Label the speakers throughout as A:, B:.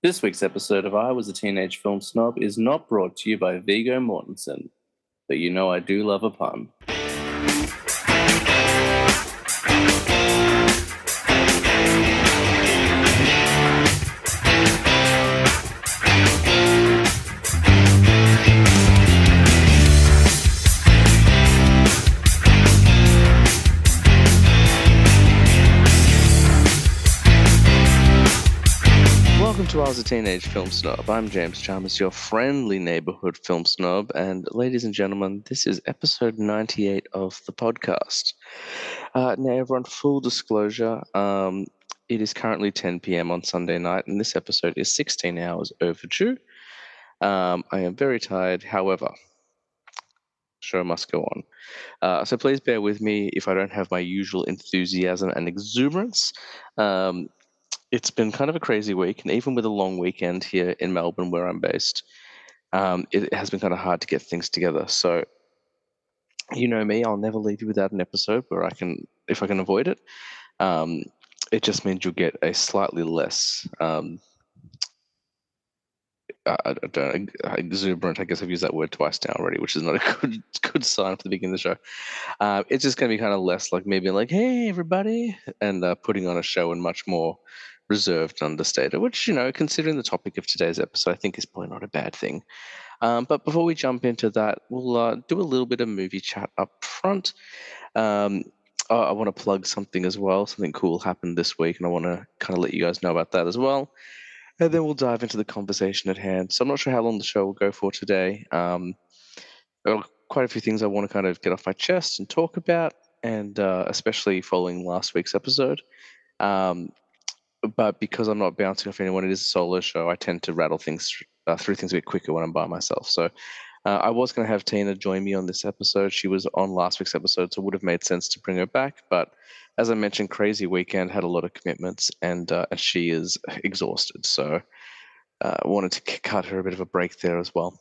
A: This week's episode of I Was a Teenage Film Snob is not brought to you by Viggo Mortensen, but you know I do love a pun. Welcome to I Was a Teenage Film Snob. I'm James Chalmers, your friendly neighborhood film snob, and ladies and gentlemen, this is episode 98 of the podcast. Now, everyone, full disclosure, it is currently 10 p.m. on Sunday night, and this episode is 16 hours overdue. I am very tired, however, show must go on. So please bear with me if I don't have my usual enthusiasm and exuberance. It's been kind of a crazy week, and even with a long weekend here in Melbourne, where I'm based, it has been kind of hard to get things together. So, you know me, I'll never leave you without an episode where if I can avoid it. It just means you'll get a slightly less, I don't know, exuberant. I guess I've used that word twice now already, which is not a good sign for the beginning of the show. It's just going to be kind of less like maybe like, hey, everybody, and putting on a show and much more reserved and understated, which, considering the topic of today's episode, I think is probably not a bad thing. But before we jump into that, we'll do a little bit of movie chat up front. I want to plug something as well. Something cool happened this week, and I want to kind of let you guys know about that as well. And then we'll dive into the conversation at hand. So I'm not sure how long the show will go for today. There are quite a few things I want to kind of get off my chest and talk about, and especially following last week's episode. But because I'm not bouncing off anyone, it is a solo show. I tend to rattle things through things a bit quicker when I'm by myself. So I was going to have Tina join me on this episode. She was on last week's episode, so it would have made sense to bring her back. But as I mentioned, crazy weekend, had a lot of commitments, and she is exhausted. So wanted to cut her a bit of a break there as well.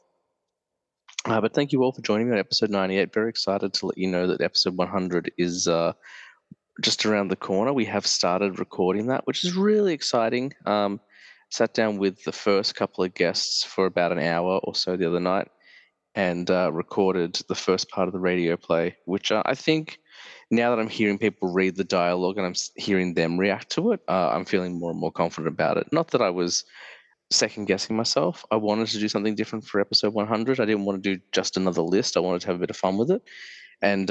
A: But thank you all for joining me on episode 98. Very excited to let you know that episode 100 is just around the corner. We have started recording that, which is really exciting. Sat down with the first couple of guests for about an hour or so the other night and recorded the first part of the radio play, which I think now that I'm hearing people read the dialogue and I'm hearing them react to it, I'm feeling more and more confident about it. Not that I was second guessing myself. I wanted to do something different for episode 100. I didn't want to do just another list. I wanted to have a bit of fun with it. And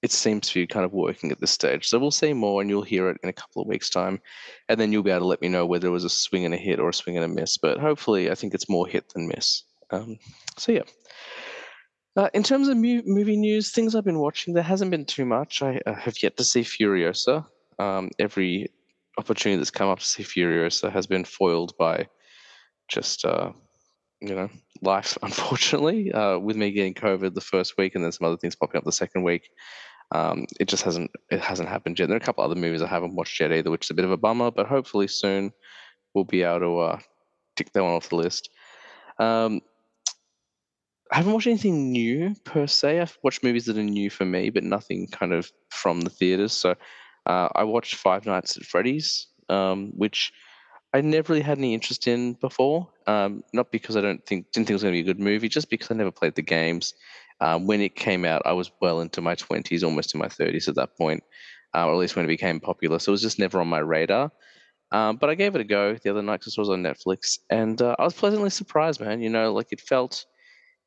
A: it seems to be kind of working at this stage. So we'll see more and you'll hear it in a couple of weeks' time. And then you'll be able to let me know whether it was a swing and a hit or a swing and a miss. But hopefully, I think it's more hit than miss. So, yeah. In terms of movie news, things I've been watching, there hasn't been too much. I have yet to see Furiosa. Every opportunity that's come up to see Furiosa has been foiled by just life, unfortunately, with me getting COVID the first week and then some other things popping up the second week. It just hasn't happened yet. There are a couple other movies I haven't watched yet either, which is a bit of a bummer, but hopefully soon we'll be able to tick that one off the list. I haven't watched anything new per se. I've watched movies that are new for me, but nothing kind of from the theaters. So I watched Five Nights at Freddy's, which I never really had any interest in before. Not because I didn't think it was going to be a good movie, just because I never played the games. When it came out, I was well into my 20s, almost in my 30s at that point, or at least when it became popular. So it was just never on my radar. But I gave it a go the other night because it was on Netflix, and I was pleasantly surprised, man. Like it felt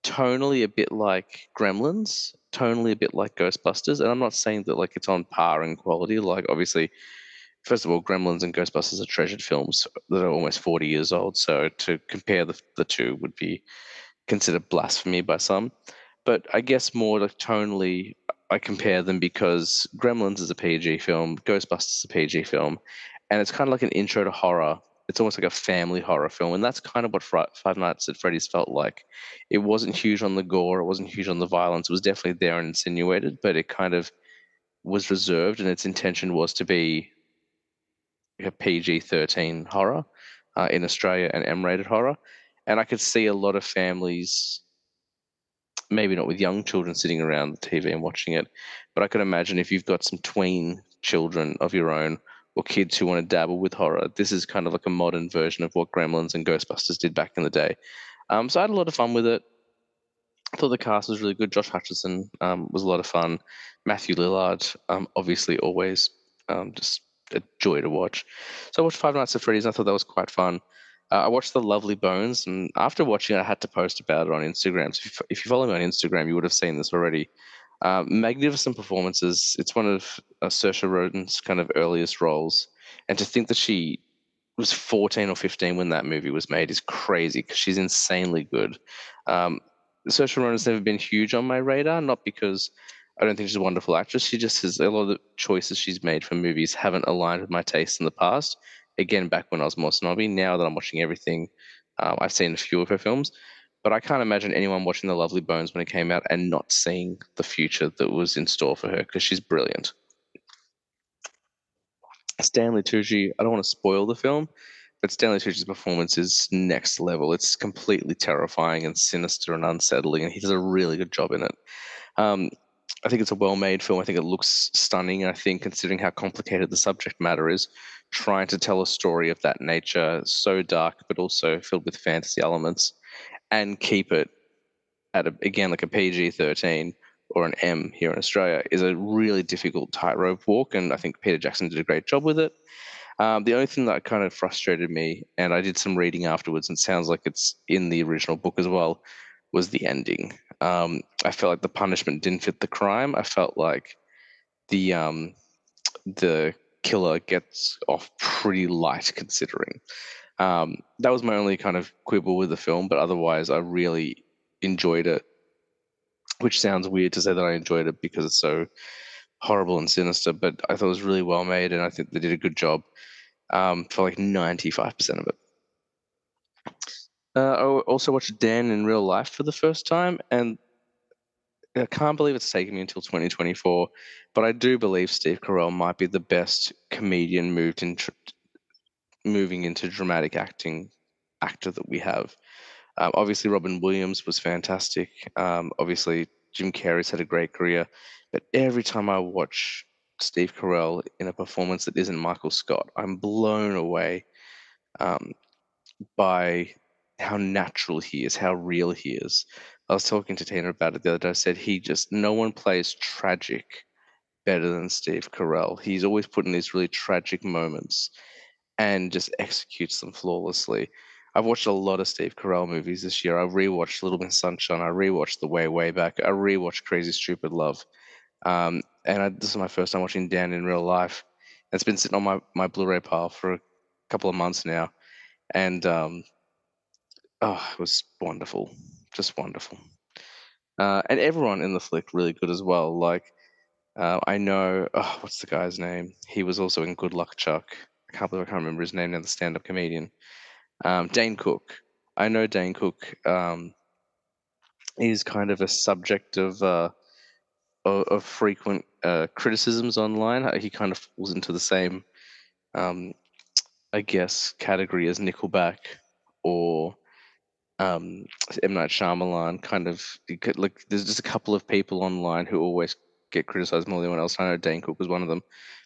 A: tonally a bit like Gremlins, tonally a bit like Ghostbusters. And I'm not saying that like it's on par in quality. Like obviously, first of all, Gremlins and Ghostbusters are treasured films that are almost 40 years old. So to compare the two would be considered blasphemy by some. But I guess more like tonally, I compare them because Gremlins is a PG film, Ghostbusters is a PG film, and it's kind of like an intro to horror. It's almost like a family horror film, and that's kind of what Five Nights at Freddy's felt like. It wasn't huge on the gore, it wasn't huge on the violence. It was definitely there and insinuated, but it kind of was reserved, and its intention was to be a PG-13 horror in Australia and M-rated horror. And I could see a lot of families, maybe not with young children sitting around the TV and watching it, but I could imagine if you've got some tween children of your own or kids who want to dabble with horror. This is kind of like a modern version of what Gremlins and Ghostbusters did back in the day. So I had a lot of fun with it. I thought the cast was really good. Josh Hutcherson was a lot of fun. Matthew Lillard, obviously, always just a joy to watch. So I watched Five Nights at Freddy's. And I thought that was quite fun. I watched The Lovely Bones, and after watching it, I had to post about it on Instagram. So if you follow me on Instagram, you would have seen this already. Magnificent performances. It's one of Saoirse Roden's kind of earliest roles, and to think that she was 14 or 15 when that movie was made is crazy because she's insanely good. Um, Saoirse Ronan's never been huge on my radar, not because I don't think she's a wonderful actress. She just has a lot of the choices she's made for movies haven't aligned with my taste in the past. Again, back when I was more snobby. Now that I'm watching everything, I've seen a few of her films, but I can't imagine anyone watching The Lovely Bones when it came out and not seeing the future that was in store for her because she's brilliant. Stanley Tucci, I don't want to spoil the film, but Stanley Tucci's performance is next level. It's completely terrifying and sinister and unsettling, and he does a really good job in it. Um, I think it's a well-made film. I think it looks stunning. I think, considering how complicated the subject matter is, trying to tell a story of that nature, so dark but also filled with fantasy elements, and keep it at again like a PG-13 or an M here in Australia is a really difficult tightrope walk, and I think Peter Jackson did a great job with it. The only thing that kind of frustrated me, and I did some reading afterwards, and it sounds like it's in the original book as well, was the ending. I felt like the punishment didn't fit the crime. I felt like the killer gets off pretty light considering. That was my only kind of quibble with the film, but otherwise, I really enjoyed it. Which sounds weird to say that I enjoyed it because it's so horrible and sinister, but I thought it was really well made, and I think they did a good job for like 95% of it. I also watched Dan in real life for the first time, and I can't believe it's taken me until 2024. But I do believe Steve Carell might be the best comedian moving into dramatic actor that we have. Obviously, Robin Williams was fantastic. Obviously, Jim Carrey's had a great career, but every time I watch Steve Carell in a performance that isn't Michael Scott, I'm blown away. Um, by how natural he is, how real he is. I was talking to Tina about it the other day. I said no one plays tragic better than Steve Carell. He's always put in these really tragic moments and just executes them flawlessly. I've watched a lot of Steve Carell movies this year. I've rewatched Little Miss Sunshine. I rewatched The Way Way Back. I rewatched Crazy Stupid Love. This is my first time watching Dan in real life. It's been sitting on my Blu-ray pile for a couple of months now, and it was wonderful, just wonderful. And everyone in the flick really good as well. Like I know, what's the guy's name? He was also in Good Luck Chuck. I can't believe I can't remember his name now. The stand-up comedian, Dane Cook. I know Dane Cook is kind of a subject of frequent criticisms online. He kind of falls into the same, um, I guess, category as Nickelback or um, M Night Shyamalan. Kind of like there's just a couple of people online who always get criticized more than anyone else. I know Dane Cook was one of them,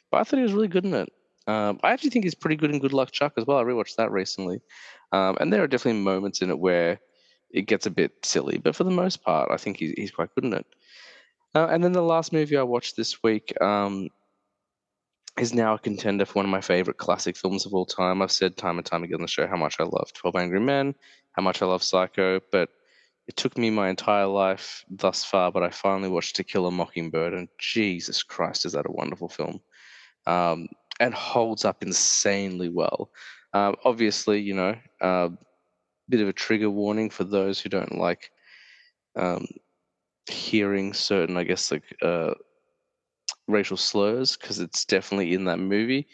A: but I thought he was really good in it. I actually think he's pretty good in Good Luck Chuck as well. I rewatched that recently, and there are definitely moments in it where it gets a bit silly, but for the most part, I think he's quite good in it. And then the last movie I watched this week is now a contender for one of my favorite classic films of all time. I've said time and time again on the show how much I love 12 Angry Men, how much I love Psycho, but it took me my entire life thus far, but I finally watched To Kill a Mockingbird, and Jesus Christ, is that a wonderful film. Um, and holds up insanely well. Obviously, bit of a trigger warning for those who don't like um, hearing certain, I guess, like racial slurs, because it's definitely in that movie,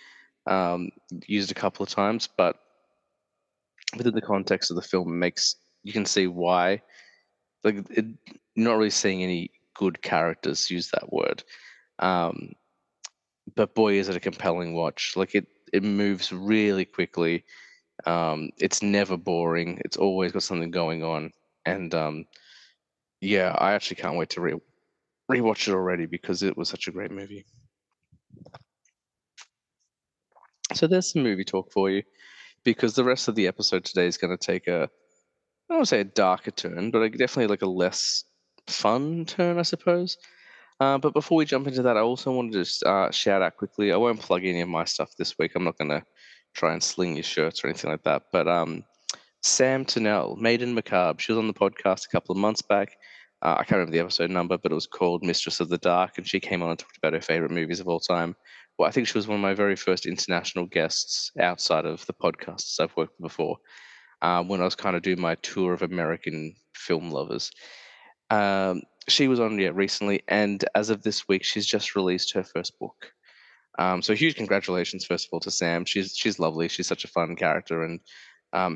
A: used a couple of times, but within the context of the film, it makes you can see why. Like, you're not really seeing any good characters use that word. Um, but boy, is it a compelling watch! Like it moves really quickly. It's never boring. It's always got something going on, and yeah, I actually can't wait to rewatch it already because it was such a great movie. So there's some movie talk for you, because the rest of the episode today is going to take I don't want to say a darker turn, but definitely like a less fun turn, I suppose. But before we jump into that, I also wanted to just, shout out quickly. I won't plug any of my stuff this week. I'm not going to try and sling your shirts or anything like that. But Sam Tennell, Maiden Macabre, she was on the podcast a couple of months back. I can't remember the episode number, but it was called Mistress of the Dark, and she came on and talked about her favorite movies of all time. Well, I think she was one of my very first international guests outside of the podcasts I've worked with before, when I was kind of doing my tour of American film lovers. She was on recently, and as of this week, she's just released her first book. So huge congratulations, first of all, to Sam. She's lovely. She's such a fun character, and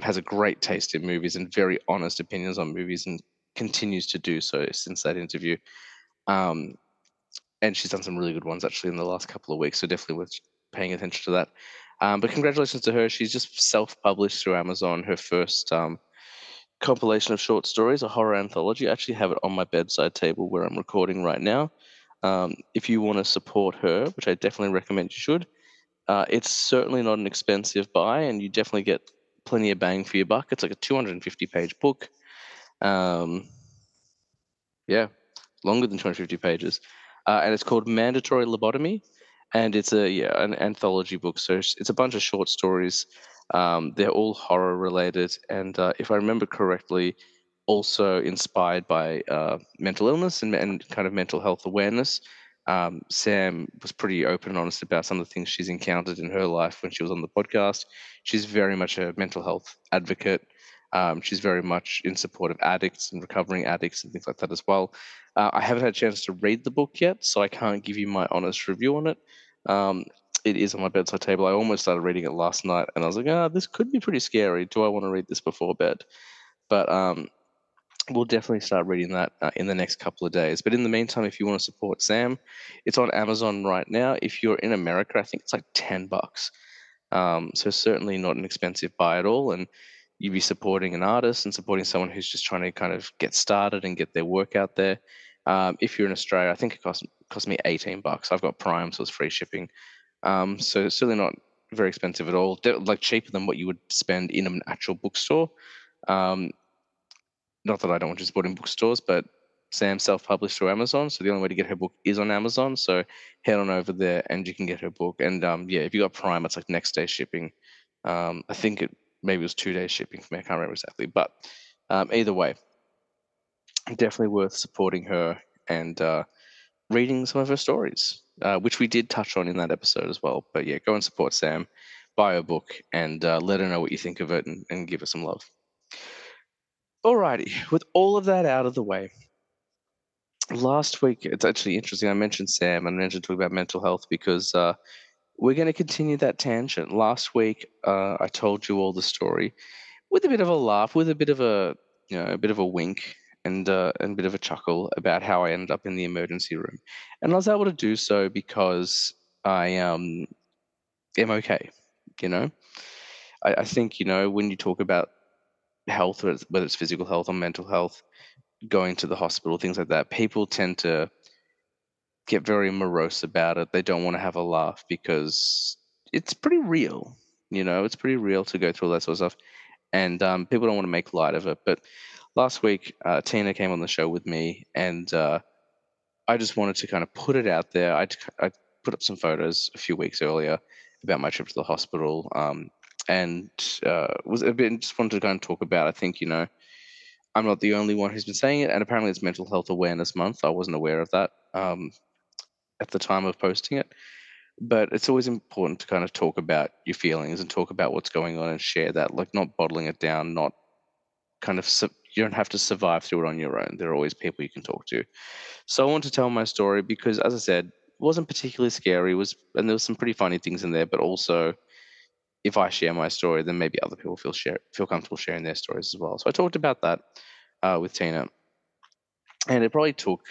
A: has a great taste in movies and very honest opinions on movies, and continues to do so since that interview. Um, and she's done some really good ones actually in the last couple of weeks, so definitely worth paying attention to that. But congratulations to her. She's just self-published through Amazon her first compilation of short stories, a horror anthology. I actually have it on my bedside table where I'm recording right now. If you want to support her, which I definitely recommend you should, it's certainly not an expensive buy, and you definitely get plenty of bang for your buck. It's like a 250-page book. Um, yeah, longer than 250 pages, and it's called Mandatory Lobotomy, and it's an anthology book. So it's a bunch of short stories. They're all horror related, and if I remember correctly, also inspired by mental illness and kind of mental health awareness. Sam was pretty open and honest about some of the things she's encountered in her life when she was on the podcast. She's very much a mental health advocate. She's very much in support of addicts and recovering addicts and things like that as well. I haven't had a chance to read the book yet, so I can't give you my honest review on it. Um, it is on my bedside table. I almost started reading it last night, and I was like, this could be pretty scary. Do I want to read this before bed? But we'll definitely start reading that in the next couple of days. But in the meantime, if you want to support Sam, it's on Amazon right now. If you're in America, I think it's like $10. So certainly not an expensive buy at all. And you'd be supporting an artist and supporting someone who's just trying to kind of get started and get their work out there. If you're in Australia, I think it cost me $18. I've got Prime, so it's free shipping. So it's certainly not very expensive at all. Like cheaper than what you would spend in an actual bookstore. Not that I don't want you supporting bookstores, but Sam self-published through Amazon, so the only way to get her book is on Amazon. So head on over there and you can get her book. And if you got Prime, it's like next day shipping. I think maybe it was 2 days shipping for me. I can't remember exactly, but either way, definitely worth supporting her and reading some of her stories, which we did touch on in that episode as well. But yeah, go and support Sam, buy her book, and let her know what you think of it, and give her some love. Alrighty, with all of that out of the way, last week it's actually interesting. I mentioned Sam and I mentioned talking about mental health because we're going to continue that tangent. Last week, I told you all the story with a bit of a laugh, with a bit of a bit of a wink and a bit of a chuckle about how I ended up in the emergency room, and I was able to do so because I am okay. You know, I think when you talk about health, whether it's physical health or mental health, going to the hospital, things like that, people tend to get very morose about it. They don't want to have a laugh because it's pretty real. It's pretty real to go through all that sort of stuff, and people don't want to make light of it. But last week, Tina came on the show with me, and I just wanted to kind of put it out there. I put up some photos a few weeks earlier about my trip to the hospital, and was a bit just wanted to kind of talk about. I think I'm not the only one who's been saying it, and apparently it's Mental Health Awareness Month. I wasn't aware of that at the time of posting it, but it's always important to kind of talk about your feelings and talk about what's going on and share that, like not bottling it down, not kind of you don't have to survive through it on your own. There are always people you can talk to. So I want to tell my story because, as I said, it wasn't particularly scary. And there was some pretty funny things in there, but also if I share my story, then maybe other people feel comfortable sharing their stories as well. So I talked about that with Tina, and it took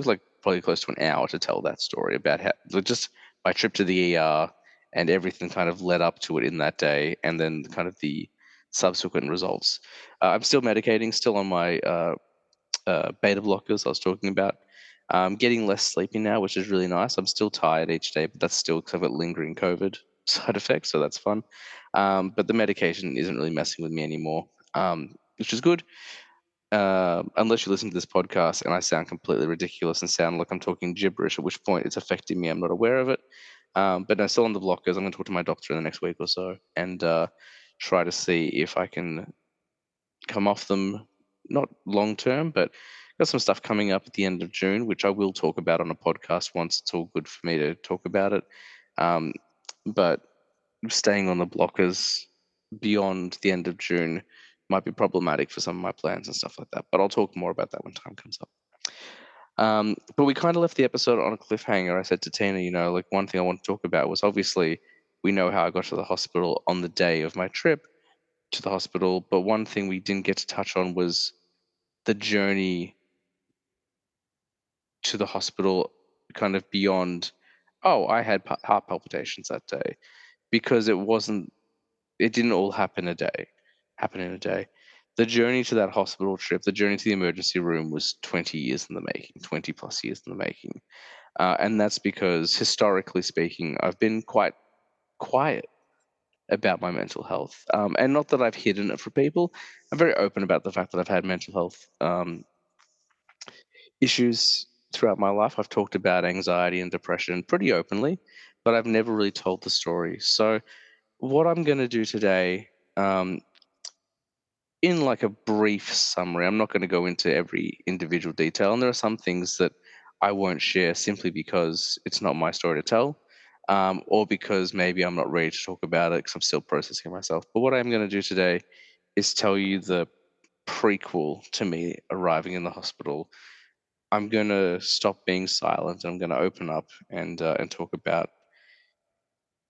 A: like probably close to an hour to tell that story about how just my trip to the ER and everything kind of led up to it in that day, and then kind of the subsequent results. I'm still medicating, still on my beta blockers I was talking about. Getting less sleepy now, which is really nice. I'm still tired each day, but that's still because I've got lingering COVID. side effects, so that's fun. But the medication isn't really messing with me anymore, which is good. Unless you listen to this podcast and I sound completely ridiculous and sound like I'm talking gibberish, at which point it's affecting me. I'm not aware of it. But no, still on the blockers. I'm going to talk to my doctor in the next week or so and try to see if I can come off them, not long term, but got some stuff coming up at the end of June, which I will talk about on a podcast once it's all good for me to talk about it. But staying on the blockers beyond the end of June might be problematic for some of my plans and stuff like that. But I'll talk more about that when time comes up. But we kind of left the episode on a cliffhanger. I said to Tina, like one thing I want to talk about was obviously we know how I got to the hospital on the day of my trip to the hospital. But one thing we didn't get to touch on was the journey to the hospital, kind of beyond, oh, I had heart palpitations that day, because it didn't all happen in a day. The journey to that hospital trip, the journey to the emergency room was 20 years in the making, 20 plus years in the making. And that's because, historically speaking, I've been quite quiet about my mental health. And not that I've hidden it from people. I'm very open about the fact that I've had mental health issues throughout my life. I've talked about anxiety and depression pretty openly, but I've never really told the story. So, what I'm going to do today, in like a brief summary, I'm not going to go into every individual detail, and there are some things that I won't share simply because it's not my story to tell, or because maybe I'm not ready to talk about it because I'm still processing myself. But what I'm going to do today is tell you the prequel to me arriving in the hospital. I'm going to stop being silent. I'm going to open up and talk about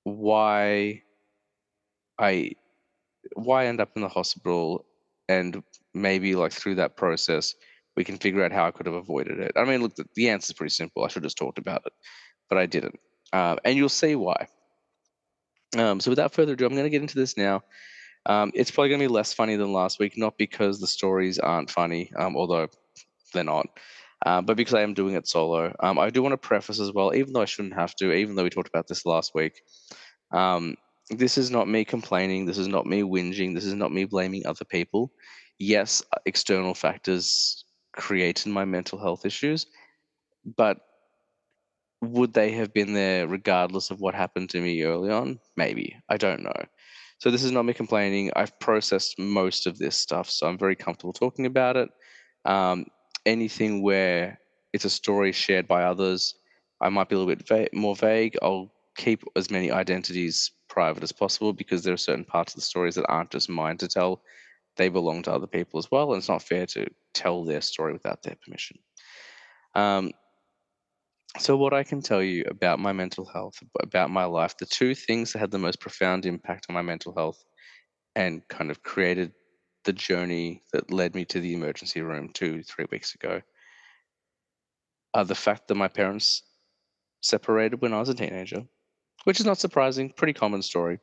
A: why I end up in the hospital, and maybe like through that process we can figure out how I could have avoided it. I mean, look, the answer is pretty simple. I should have just talked about it, but I didn't, and you'll see why. So without further ado, I'm going to get into this now. It's probably going to be less funny than last week, not because the stories aren't funny, although they're not, but because I am doing it solo. I do want to preface as well, even though I shouldn't have to, even though we talked about this last week. This is not me complaining. This is not me whinging. This is not me blaming other people. Yes, external factors created my mental health issues, but would they have been there regardless of what happened to me early on? Maybe. I don't know. So this is not me complaining. I've processed most of this stuff, so I'm very comfortable talking about it. Um, Anything where it's a story shared by others, I might be a little bit more vague. I'll keep as many identities private as possible because there are certain parts of the stories that aren't just mine to tell. They belong to other people as well, and it's not fair to tell their story without their permission. So, what I can tell you about my mental health, about my life, the two things that had the most profound impact on my mental health and kind of created the journey that led me to the emergency room 3 weeks ago, are the fact that my parents separated when I was a teenager, which is not surprising, pretty common story,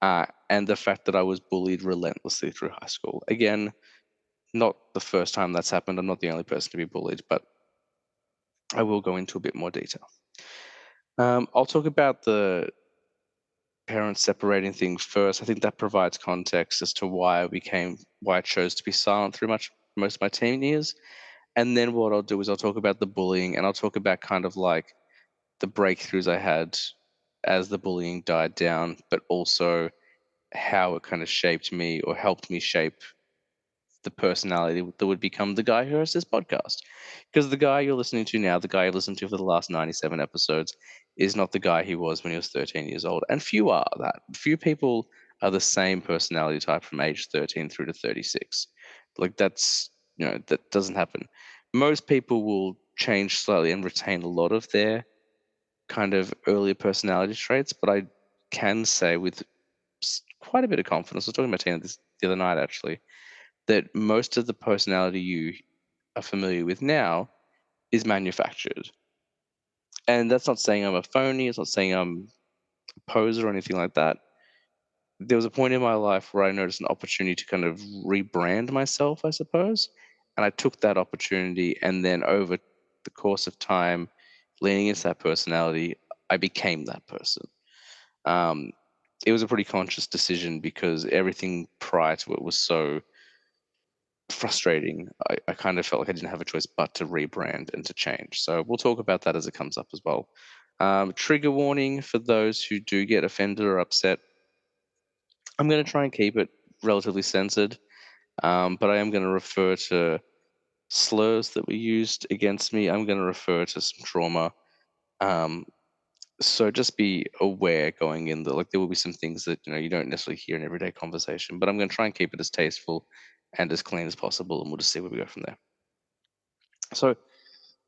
A: and the fact that I was bullied relentlessly through high school. Again, not the first time that's happened. I'm not the only person to be bullied, but I will go into a bit more detail. I'll talk about the parents separating things first. I think that provides context as to why I chose to be silent through most of my teen years. And then what I'll do is I'll talk about the bullying, and I'll talk about kind of like the breakthroughs I had as the bullying died down, but also how it kind of shaped me or helped me shape the personality that would become the guy who hosts this podcast. Because the guy you're listening to now, the guy you listened to for the last 97 episodes, is not the guy he was when he was 13 years old. And few are that. Few people are the same personality type from age 13 through to 36. Like that doesn't happen. Most people will change slightly and retain a lot of their kind of earlier personality traits, but I can say with quite a bit of confidence, I was talking about Tina this the other night actually, that most of the personality you are familiar with now is manufactured. And that's not saying I'm a phony, it's not saying I'm a poser or anything like that. There was a point in my life where I noticed an opportunity to kind of rebrand myself, I suppose. And I took that opportunity, and then over the course of time, leaning into that personality, I became that person. it was a pretty conscious decision because everything prior to it was so frustrating. I kind of felt like I didn't have a choice but to rebrand and to change. So we'll talk about that as it comes up as well. Trigger warning for those who do get offended or upset. I'm going to try and keep it relatively censored, but I am going to refer to slurs that were used against me. I'm going to refer to some trauma. Um, so just be aware going in that, like, there will be some things that you don't necessarily hear in everyday conversation, but I'm going to try and keep it as tasteful and as clean as possible, and we'll just see where we go from there. So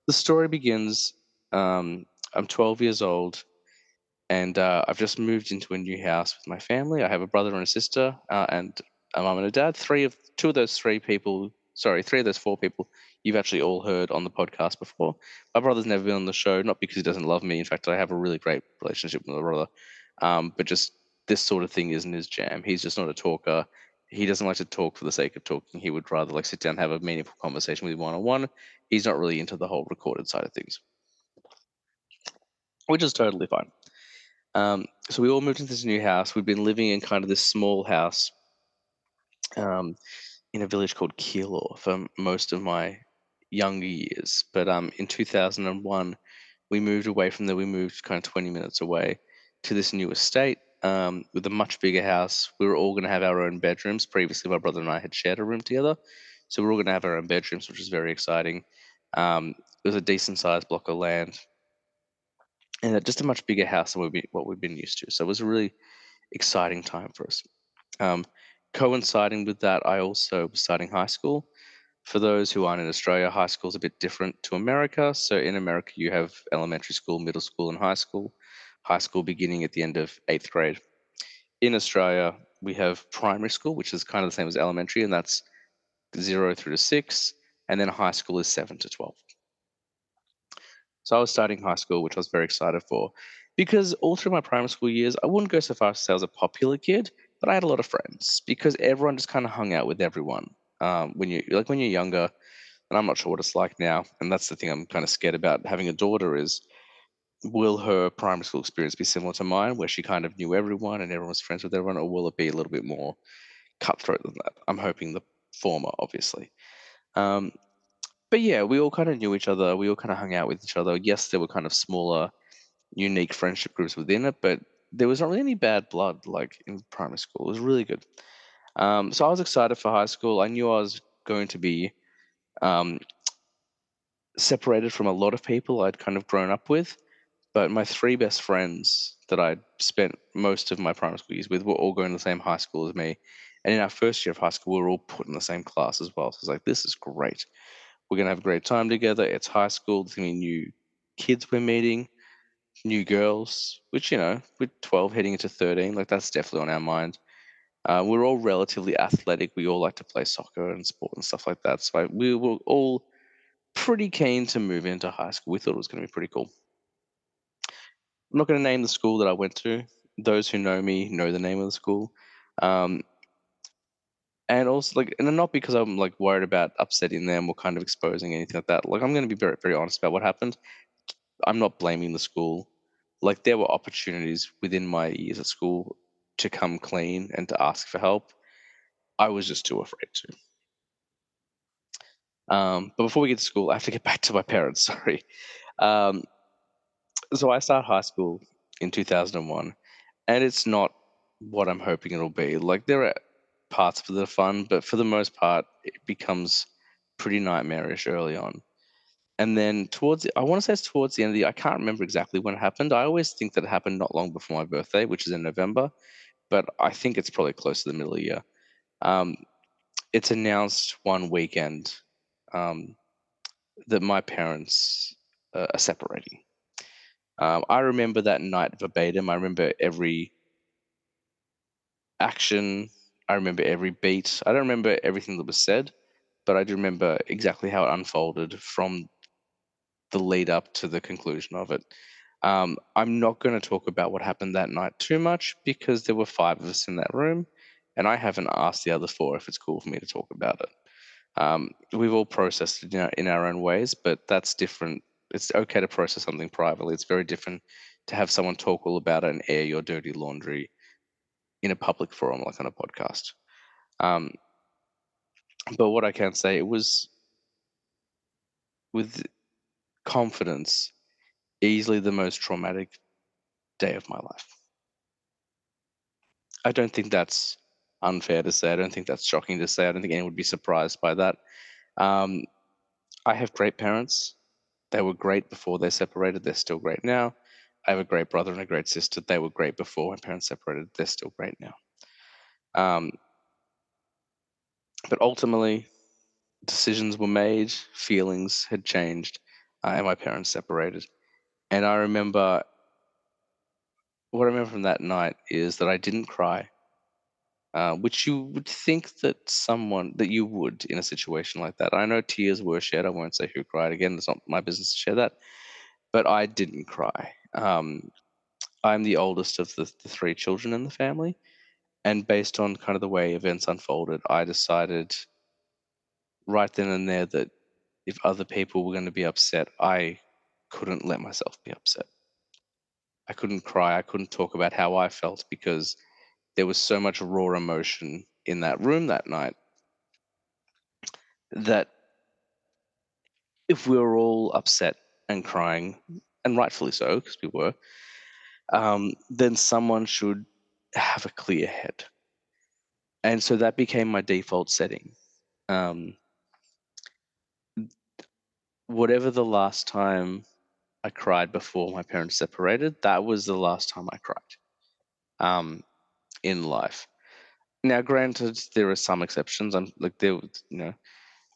A: the story begins. I'm 12 years old, and I've just moved into a new house with my family. I have a brother and a sister, and a mum and a dad. Two of those three people, sorry, three of those four people, you've actually all heard on the podcast before. My brother's never been on the show, not because he doesn't love me. In fact, I have a really great relationship with my brother, but just this sort of thing isn't his jam. He's just not a talker. He doesn't like to talk for the sake of talking. He would rather like sit down and have a meaningful conversation with you one on one. He's not really into the whole recorded side of things, which is totally fine. So we all moved into this new house. We've been living in kind of this small house um, in a village called Keilor for most of my younger years. But in 2001, we moved away from there. We moved kind of 20 minutes away to this new estate with a much bigger house. We were all going to have our own bedrooms. Previously, my brother and I had shared a room together. So we are all going to have our own bedrooms, which was very exciting. It was a decent sized block of land and just a much bigger house than what we've been used to. So it was a really exciting time for us. Um, Coinciding with that, I also was starting high school. For those who aren't in Australia, high school is a bit different to America. So in America, you have elementary school, middle school, and high school. High school beginning at the end of eighth grade. In Australia, we have primary school, which is kind of the same as elementary, and that's 0 through to 6. And then high school is 7 to 12. So I was starting high school, which I was very excited for, because all through my primary school years, I wouldn't go so far as to say I was a popular kid, but I had a lot of friends because everyone just kind of hung out with everyone. When you're younger, and I'm not sure what it's like now, and that's the thing I'm kind of scared about having a daughter is, will her primary school experience be similar to mine, where she kind of knew everyone and everyone was friends with everyone, or will it be a little bit more cutthroat than that? I'm hoping the former, obviously. Um, but yeah, we all kind of knew each other. We all kind of hung out with each other. Yes, there were kind of smaller, unique friendship groups within it, but there was not really any bad blood like in primary school. It was really good. So I was excited for high school. I knew I was going to be um, separated from a lot of people I'd kind of grown up with, but my three best friends that I'd spent most of my primary school years with were all going to the same high school as me. And in our first year of high school, we were all put in the same class as well. So it's like, this is great. We're going to have a great time together. It's high school. There's going to be new kids we're meeting, new girls, which, with 12 heading into 13, like that's definitely on our mind. We're all relatively athletic. We all like to play soccer and sport and stuff like that. So we were all pretty keen to move into high school. We thought it was going to be pretty cool. I'm not going to name the school that I went to. Those who know me know the name of the school. Um, and also, like, and not because I'm like worried about upsetting them or kind of exposing anything like that. Like, I'm going to be very, very honest about what happened. I'm not blaming the school. Like, there were opportunities within my years at school to come clean and to ask for help. I was just too afraid to. But before we get to school, I have to get back to my parents. Sorry. Um, so I start high school in 2001, and it's not what I'm hoping it'll be. Like, there are parts of it that are fun, but for the most part, it becomes pretty nightmarish early on. And then I want to say it's towards the end of the year. I can't remember exactly when it happened. I always think that it happened not long before my birthday, which is in November, but I think it's probably close to the middle of the year. Um, it's announced one weekend um, that my parents are separating. I remember that night verbatim. I remember every action. I remember every beat. I don't remember everything that was said, but I do remember exactly how it unfolded from the lead up to the conclusion of it. I'm not going to talk about what happened that night too much because there were five of us in that room, and I haven't asked the other four if it's cool for me to talk about it. We've all processed it in our own ways, but that's different. It's okay to process something privately. It's very different to have someone talk all about it and air your dirty laundry in a public forum like on a podcast. Um, but what I can say, it was with confidence easily the most traumatic day of my life. I don't think that's unfair to say. I don't think that's shocking to say. I don't think anyone would be surprised by that. Um, I have great parents. They were great before they separated. They're still great now. I have a great brother and a great sister. They were great before my parents separated. They're still great now. Um, but ultimately, decisions were made, feelings had changed, and my parents separated. And I remember what I remember from that night is that I didn't cry, which you would think that you would in a situation like that. I know tears were shed. I won't say who cried. Again, it's not my business to share that. But I didn't cry. I'm the oldest of the three children in the family, and based on kind of the way events unfolded, I decided right then and there that if other people were going to be upset, I couldn't let myself be upset. I couldn't cry. I couldn't talk about how I felt because there was so much raw emotion in that room that night that if we were all upset and crying, and rightfully so, because we were, then someone should have a clear head. And so that became my default setting. Um, Whatever the last time I cried before my parents separated, that was the last time I cried in life. Now, granted, there are some exceptions. I'm like I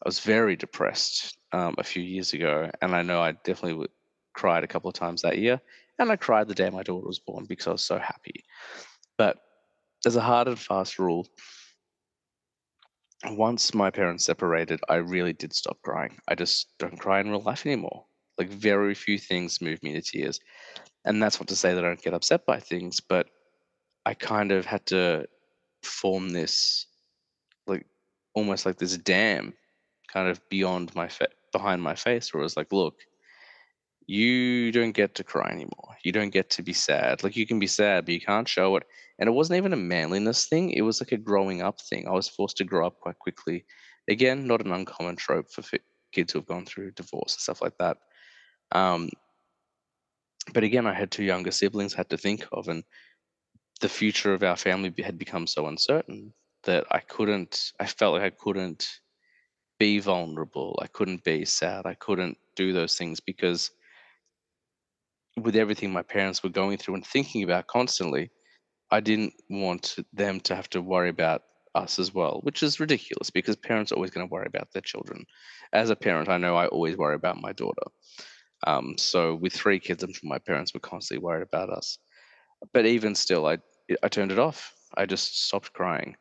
A: was very depressed a few years ago, and I know I definitely cried a couple of times that year, and I cried the day my daughter was born because I was so happy. But as a hard and fast rule, once my parents separated, I really did stop crying. I just don't cry in real life anymore. Like very few things move me to tears, and that's not to say that I don't get upset by things, but I kind of had to form this like almost like this dam kind of behind my face where it was like, look, you don't get to cry anymore. You don't get to be sad. Like you can be sad, but you can't show it. And it wasn't even a manliness thing. It was like a growing up thing. I was forced to grow up quite quickly. Again, not an uncommon trope for kids who have gone through divorce and stuff like that. Um, but again, I had two younger siblings I had to think of, and the future of our family had become so uncertain that I felt like I couldn't be vulnerable. I couldn't be sad. I couldn't do those things because with everything my parents were going through and thinking about constantly, I didn't want them to have to worry about us as well, which is ridiculous because parents are always going to worry about their children. As a parent, I know I always worry about my daughter. So with three kids, I'm sure my parents were constantly worried about us. But even still, I turned it off. I just stopped crying,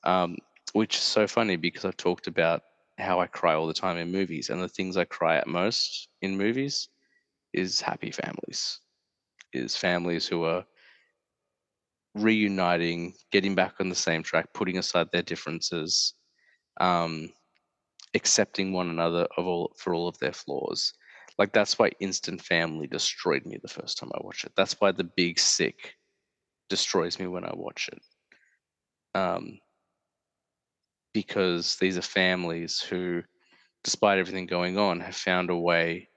A: um, which is so funny because I've talked about how I cry all the time in movies, and the things I cry at most in movies is happy families, is families who are reuniting, getting back on the same track, putting aside their differences, um, accepting one another for all of their flaws. Like that's why Instant Family destroyed me the first time I watched it. That's why The Big Sick destroys me when I watch it. Um, because these are families who, despite everything going on, have found a way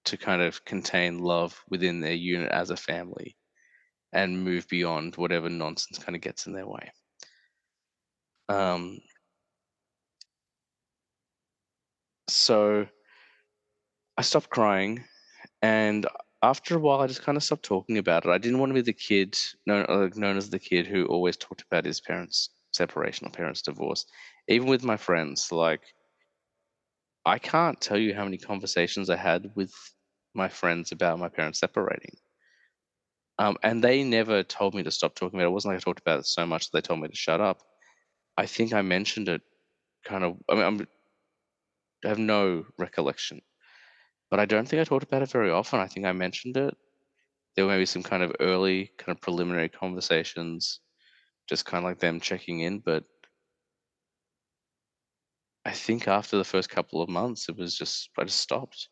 A: to kind of contain love within their unit as a family and move beyond whatever nonsense kind of gets in their way. Um, so I stopped crying, and after a while, I just kind of stopped talking about it. I didn't want to be the kid known as the kid who always talked about his parents' separation or parents' divorce. Even with my friends, like I can't tell you how many conversations I had with my friends about my parents separating. And they never told me to stop talking about it. It wasn't like I talked about it so much that they told me to shut up. I think I mentioned it kind of. I mean, I have no recollection, but I don't think I talked about it very often. I think I mentioned it. There were maybe some kind of early, kind of preliminary conversations, just kind of like them checking in. But I think after the first couple of months, I just stopped.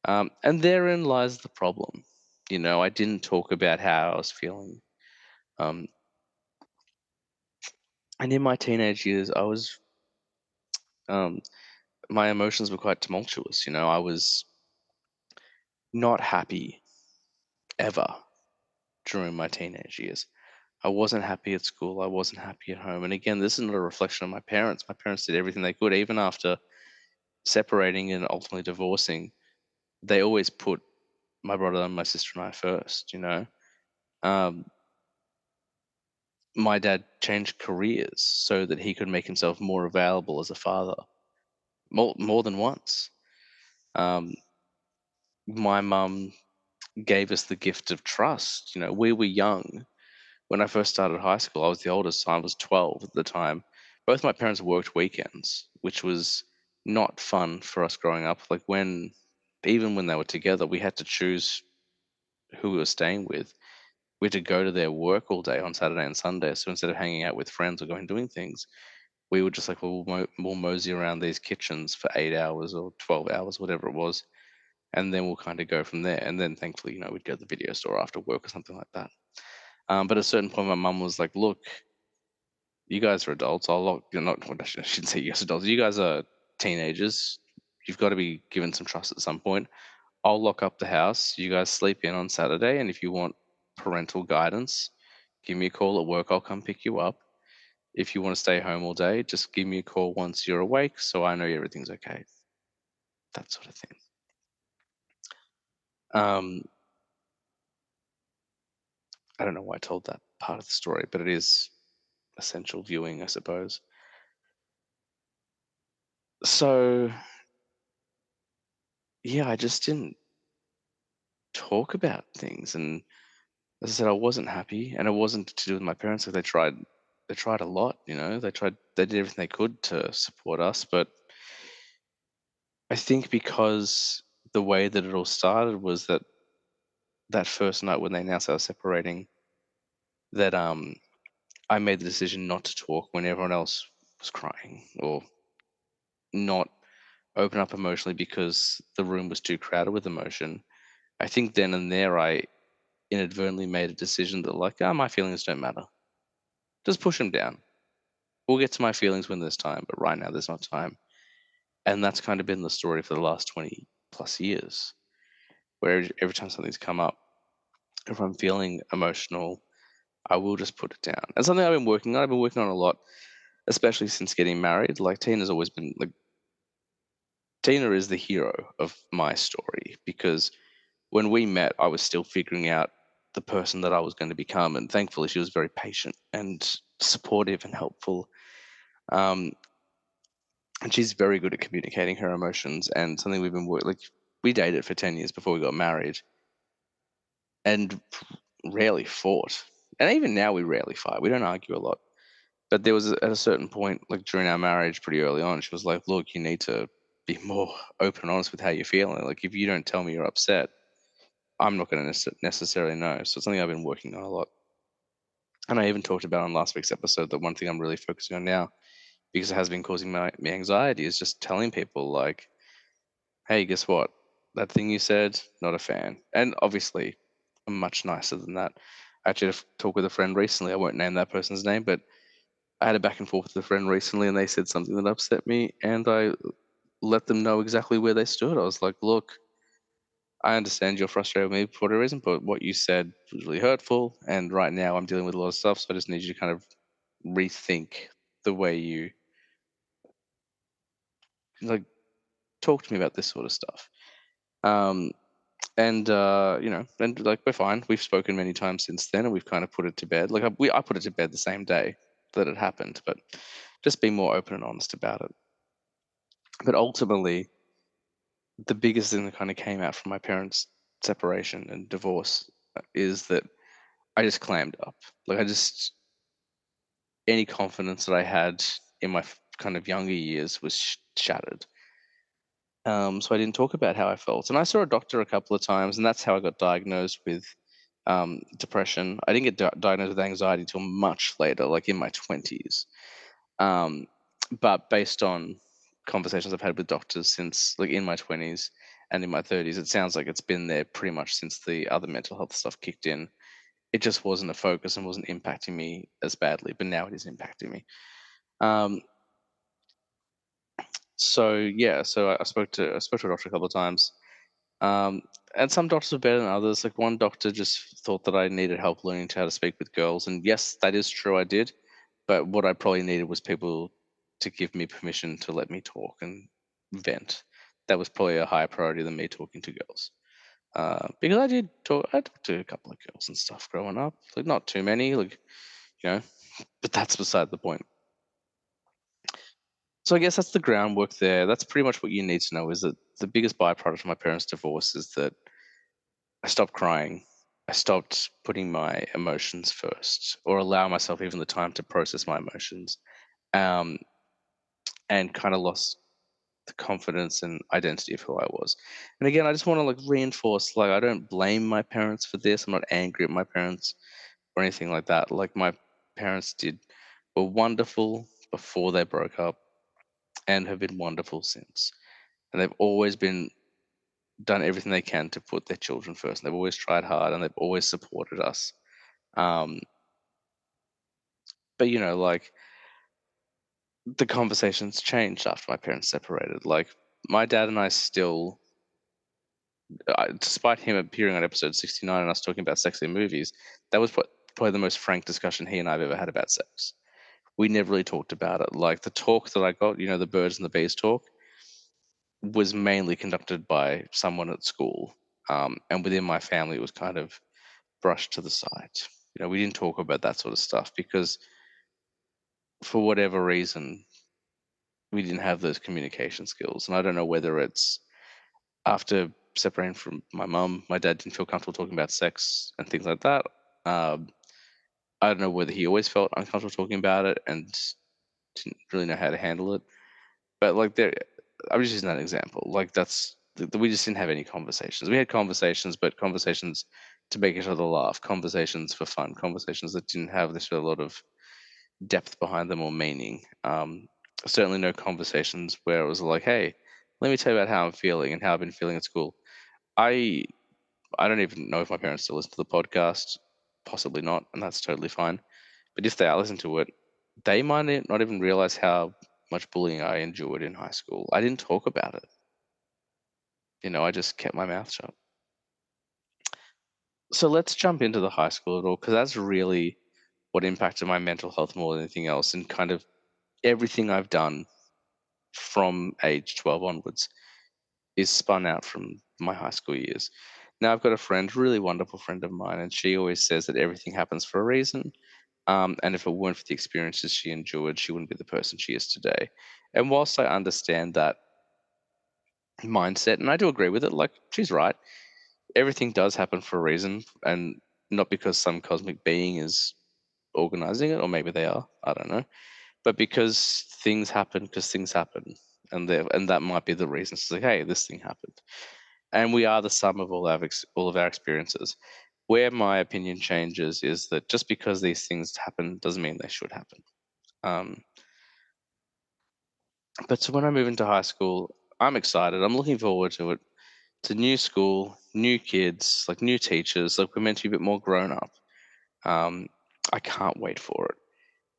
A: And therein lies the problem. I didn't talk about how I was feeling. Um, And in my teenage years, um, my emotions were quite tumultuous. You know, I was not happy ever during my teenage years. I wasn't happy at school. I wasn't happy at home. And again, this is not a reflection of my parents. My parents did everything they could, even after separating and ultimately divorcing. They always put my brother and my sister and I first. You know, um, my dad changed careers so that he could make himself more available as a father, more than once. Um, my mum gave us the gift of trust. You know, we were young when I first started high school. I was the oldest, so I was 12 at the time. Both my parents worked weekends, which was not fun for us growing up. Like even when they were together, we had to choose who we were staying with. We had to go to their work all day on Saturday and Sunday. So instead of hanging out with friends or going doing things, we were just like, well, we'll mosey around these kitchens for 8 hours or 12 hours, whatever it was. And then we'll kind of go from there. And then thankfully, we'd go to the video store after work or something like that. But at a certain point, my mum was like, look, you guys are adults. I'll lock, you're not, well, I shouldn't say you guys are adults. You guys are teenagers. You've got to be given some trust at some point. I'll lock up the house. You guys sleep in on Saturday. And if you want parental guidance, give me a call at work. I'll come pick you up. If you want to stay home all day, just give me a call once you're awake so I know everything's okay. That sort of thing. Um, I don't know why I told that part of the story, but it is essential viewing, I suppose. So, yeah, I just didn't talk about things. And as I said, I wasn't happy, and it wasn't to do with my parents. Like they tried a lot. They did everything they could to support us. But I think because the way that it all started was that first night when they announced they were separating, that I made the decision not to talk when everyone else was crying, or not open up emotionally because the room was too crowded with emotion. I think then and there I inadvertently made a decision that, like, my feelings don't matter. Just push them down. We'll get to my feelings when there's time, but right now there's not time. And that's kind of been the story for the last 20 plus years, where every time something's come up, if I'm feeling emotional, I will just put it down. And something I've been working on, a lot, especially since getting married. Like, Tina is the hero of my story, because when we met, I was still figuring out the person that I was going to become. And thankfully, she was very patient and supportive and helpful. Um, and she's very good at communicating her emotions. And something we've been like, we dated for 10 years before we got married, and rarely fought. And even now, we rarely fight. We don't argue a lot. But there was at a certain point, like during our marriage, pretty early on, she was like, "Look, you need to be more open and honest with how you're feeling. Like, if you don't tell me you're upset, I'm not going to necessarily know." So it's something I've been working on a lot. And I even talked about on last week's episode that one thing I'm really focusing on now, because it has been causing me anxiety, is just telling people, like, "Hey, guess what? That thing you said, not a fan." And obviously, I'm much nicer than that. I actually had a talk with a friend recently. I won't name that person's name, but I had a back and forth with a friend recently, and they said something that upset me, and I let them know exactly where they stood. I was like, "Look, I understand you're frustrated with me for whatever reason, but what you said was really hurtful, and right now I'm dealing with a lot of stuff, so I just need you to kind of rethink the way you, like, talk to me about this sort of stuff." Um, and like, we're fine. We've spoken many times since then, and we've kind of put it to bed. Like, I put it to bed the same day that it happened, but just being more open and honest about it. But ultimately, the biggest thing that kind of came out from my parents' separation and divorce is that I just clammed up. Like, any confidence that I had in my kind of younger years was shattered. So I didn't talk about how I felt. And I saw a doctor a couple of times, and that's how I got diagnosed with depression. I didn't get diagnosed with anxiety until much later, like in my 20s. Um, but based on conversations I've had with doctors since, like, in my 20s and in my 30s, it sounds like it's been there pretty much since the other mental health stuff kicked in. it just wasn't a focus and wasn't impacting me as badly. But now it is impacting me. Um, so yeah, so I spoke to a doctor a couple of times. Um, and some doctors are better than others. Like one doctor just thought that I needed help learning how to speak with girls, and yes, that is true. I did, but what I probably needed was people to give me permission to let me talk and vent. That was probably a higher priority than me talking to girls. Because I talked to a couple of girls and stuff growing up. Like not too many, like you know, but that's beside the point. So I guess that's the groundwork there. That's pretty much what you need to know. Is that the biggest byproduct of my parents' divorce is that I stopped crying. I stopped putting my emotions first, or allow myself even the time to process my emotions, um, and kind of lost the confidence and identity of who I was. And again, I just want to like reinforce, like I don't blame my parents for this. I'm not angry at my parents or anything like that. Like my parents were wonderful before they broke up and have been wonderful since. And they've always been done everything they can to put their children first. And they've always tried hard and they've always supported us. Um, but like the conversations changed after my parents separated. Like my dad and I still, despite him appearing on episode 69 and us talking about sex in movies, that was probably the most frank discussion he and I have ever had about sex. We never really talked about it. Like the talk that I got, the birds and the bees talk, was mainly conducted by someone at school. And within my family, it was kind of brushed to the side. We didn't talk about that sort of stuff because for whatever reason, we didn't have those communication skills. And I don't know whether it's after separating from my mum, my dad didn't feel comfortable talking about sex and things like that. Um, I don't know whether he always felt uncomfortable talking about it and didn't really know how to handle it. But like there, I'm just using that example. Like we just didn't have any conversations. We had conversations, but conversations to make each other laugh, conversations for fun, conversations that didn't have this a lot of depth behind them or meaning. Certainly no conversations where it was like, hey, let me tell you about how I'm feeling and how I've been feeling at school. I I don't even know if my parents still listen to the podcast. Possibly not, and that's totally fine. But if they are listening to it, they might not even realize how much bullying I endured in high school. I didn't talk about it. I just kept my mouth shut. So let's jump into the high school at all, because that's really what impacted my mental health more than anything else, and kind of everything I've done from age 12 onwards is spun out from my high school years. Now I've got a friend, really wonderful friend of mine, and she always says that everything happens for a reason. And if it weren't for the experiences she endured, she wouldn't be the person she is today. And whilst I understand that mindset, and I do agree with it, like she's right, everything does happen for a reason, and not because some cosmic being is organizing it, or maybe they are, I don't know, but because things happen, and that might be the reason. It's like, hey, this thing happened, and we are the sum of all of our experiences. Where my opinion changes is that just because these things happen doesn't mean they should happen. Um, but so when I move into high school, I'm excited. I'm looking forward to it. It's a new school, new kids, like new teachers. Like we're meant to be a bit more grown up. Um, I can't wait for it.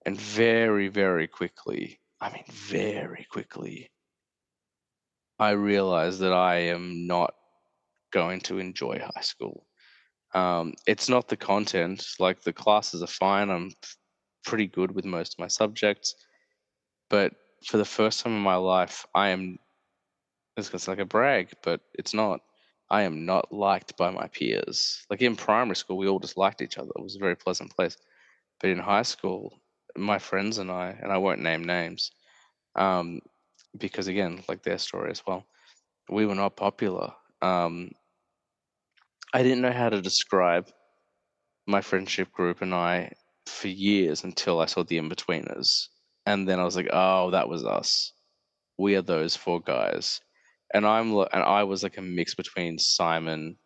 A: And very, very quickly, I mean, very quickly, I realized that I am not going to enjoy high school. It's not the content. Like the classes are fine. I'm pretty good with most of my subjects, but for the first time in my life, I am. It's like a brag, but it's not. I am not liked by my peers. Like in primary school, we all just liked each other. It was a very pleasant place. But in high school, my friends and I won't name names, um, because again, like their story as well, we were not popular. I didn't know how to describe my friendship group and I for years until I saw the In-Betweeners. And then I was like, oh, that was us. We are those four guys. And I was like a mix between Simon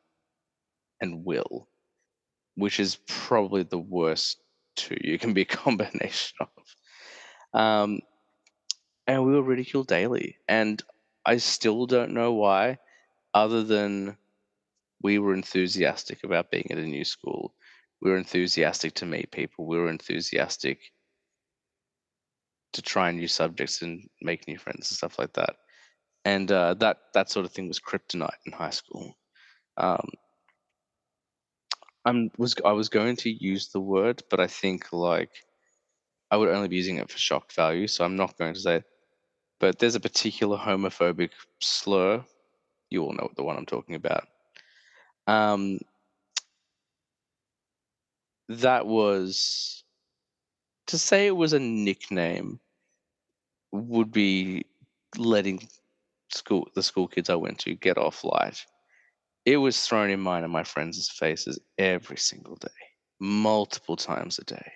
A: and Will, which is probably the worst two you can be a combination of. Um, and we were ridiculed daily. And I still don't know why, other than we were enthusiastic about being at a new school. We were enthusiastic to meet people. We were enthusiastic to try new subjects and make new friends and stuff like that. And that sort of thing was kryptonite in high school. Um, I was going to use the word, but I think like I would only be using it for shock value, so I'm not going to say it. But there's a particular homophobic slur. You all know the one I'm talking about. Um, that was to say it was a nickname would be letting the school kids I went to get off light. It was thrown in mine and my friends' faces every single day, multiple times a day,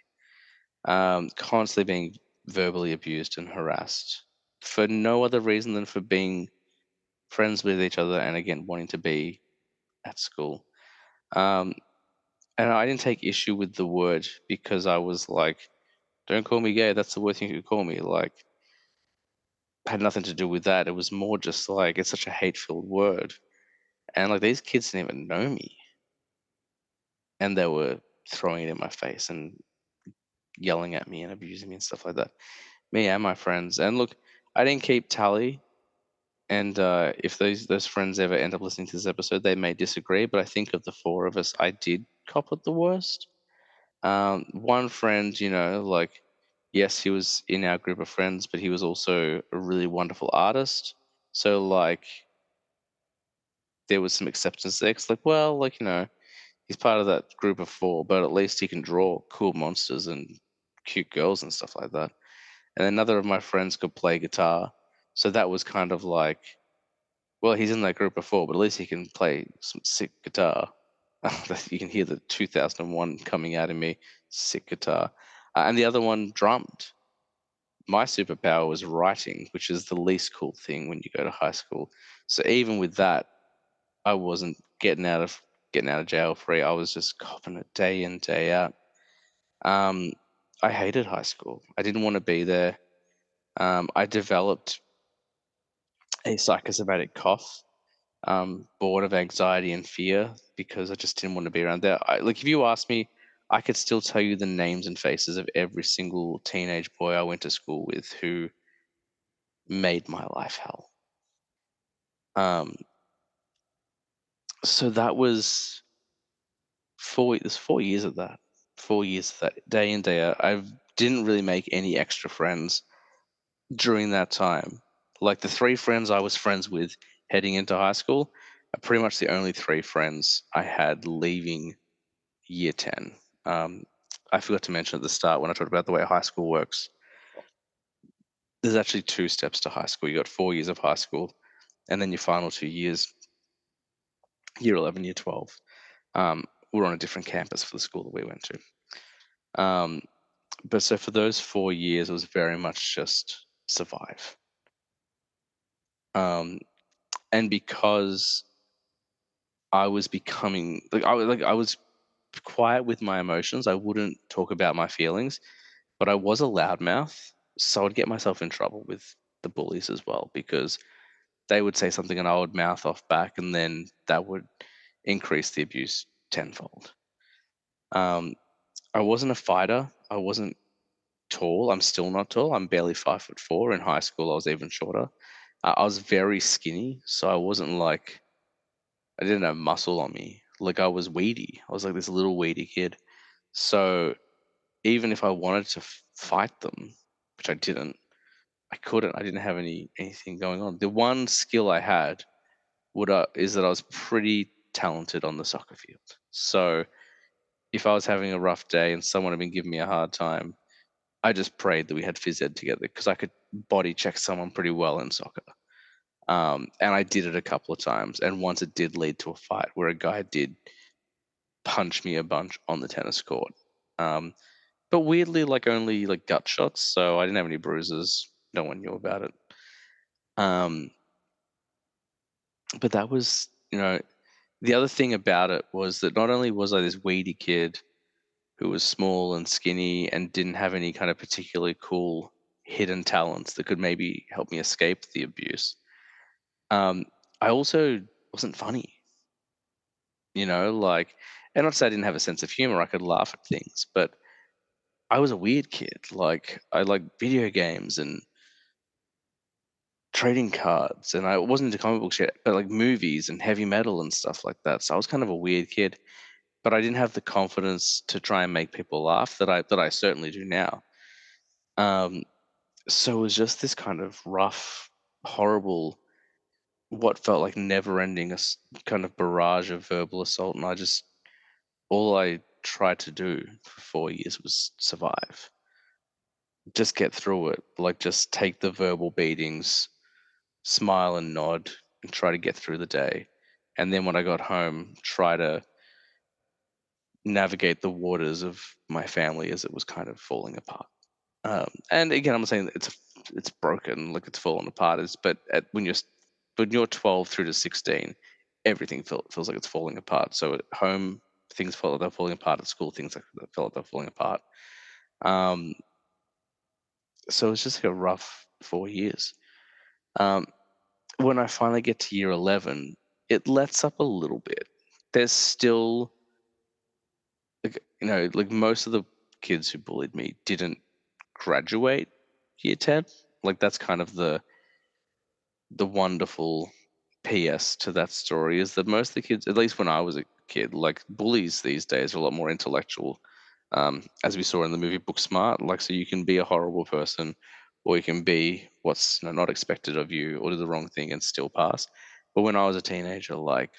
A: constantly being verbally abused and harassed for no other reason than for being friends with each other and again wanting to be at school. Um, and I didn't take issue with the word because I was like, "Don't call me gay. That's the worst thing you could call me." Like, had nothing to do with that. It was more just like it's such a hate-filled word, and like these kids didn't even know me, and they were throwing it in my face and yelling at me and abusing me and stuff like that. Me and my friends. And look, I didn't keep tally. And if those friends ever end up listening to this episode, they may disagree. But I think of the four of us, I did cop it the worst. One friend, like, yes, he was in our group of friends, but he was also a really wonderful artist. So like, there was some acceptance there. 'Cause, like, well, like he's part of that group of four, but at least he can draw cool monsters and cute girls and stuff like that. And another of my friends could play guitar, so that was kind of like, well, he's in that group of four, but at least he can play some sick guitar. You can hear the 2001 coming out of me, sick guitar. And the other one drummed. My superpower was writing, which is the least cool thing when you go to high school. So even with that, I wasn't getting out of jail free. I was just copping it day in, day out. Um, I hated high school. I didn't want to be there. I developed a psychosomatic cough, bored of anxiety and fear because I just didn't want to be around there. Like, if you ask me, I could still tell you the names and faces of every single teenage boy I went to school with who made my life hell. Um, so that was there's 4 years of that. 4 years of that, day in, day out. I didn't really make any extra friends during that time. Like the three friends I was friends with heading into high school are pretty much the only three friends I had leaving year 10. Um, I forgot to mention at the start when I talked about the way high school works. There's actually two steps to high school. You got 4 years of high school, and then your final 2 years, year 11, year 12. We're on a different campus for the school that we went to. But so for those 4 years, it was very much just survive. Um, and because I was becoming I was quiet with my emotions. I wouldn't talk about my feelings, but I was a loudmouth, so I'd get myself in trouble with the bullies as well because they would say something and I would mouth off back, and then that would increase the abuse tenfold. Um, I wasn't a fighter. I wasn't tall. I'm still not tall. I'm barely 5'4". In high school, I was even shorter. I was very skinny, so I wasn't like I didn't have muscle on me. Like I was weedy. I was like this little weedy kid. So even if I wanted to fight them, which I didn't, I couldn't. I didn't have anything going on. The one skill I had is that I was pretty talented on the soccer field. So if I was having a rough day and someone had been giving me a hard time, I just prayed that we had phys ed together because I could body check someone pretty well in soccer. And I did it a couple of times, and once it did lead to a fight where a guy did punch me a bunch on the tennis court. Um, but weirdly, like only like gut shots, so I didn't have any bruises. No one knew about it. Um, but that was, the other thing about it was that not only was I this weedy kid who was small and skinny and didn't have any kind of particularly cool hidden talents that could maybe help me escape the abuse. Um, I also wasn't funny. Like And not to say I didn't have a sense of humor, I could laugh at things, but I was a weird kid. Like I liked video games and trading cards, and I wasn't into comic books yet, but like movies and heavy metal and stuff like that. So I was kind of a weird kid, but I didn't have the confidence to try and make people laugh that I certainly do now. Um, so it was just this kind of rough, horrible, what felt like never-ending kind of barrage of verbal assault, and all I tried to do for 4 years was survive, just get through it, like just take the verbal beatings, smile and nod, and try to get through the day. And then when I got home, try to navigate the waters of my family as it was kind of falling apart. And again, I'm not saying that it's broken, like it's fallen apart. But when you're 12 through to 16, everything feels like it's falling apart. So at home, things feel like they're falling apart. At school, things like that feel like they're falling apart. Um, so it's just like a rough 4 years. Um, when I finally get to year 11, it lets up a little bit. There's still, like most of the kids who bullied me didn't graduate year 10. Like that's kind of the wonderful PS to that story is that most of the kids, at least when I was a kid, like bullies these days are a lot more intellectual. As we saw in the movie Booksmart, like so you can be a horrible person, or you can be what's not expected of you, or do the wrong thing and still pass. But when I was a teenager, like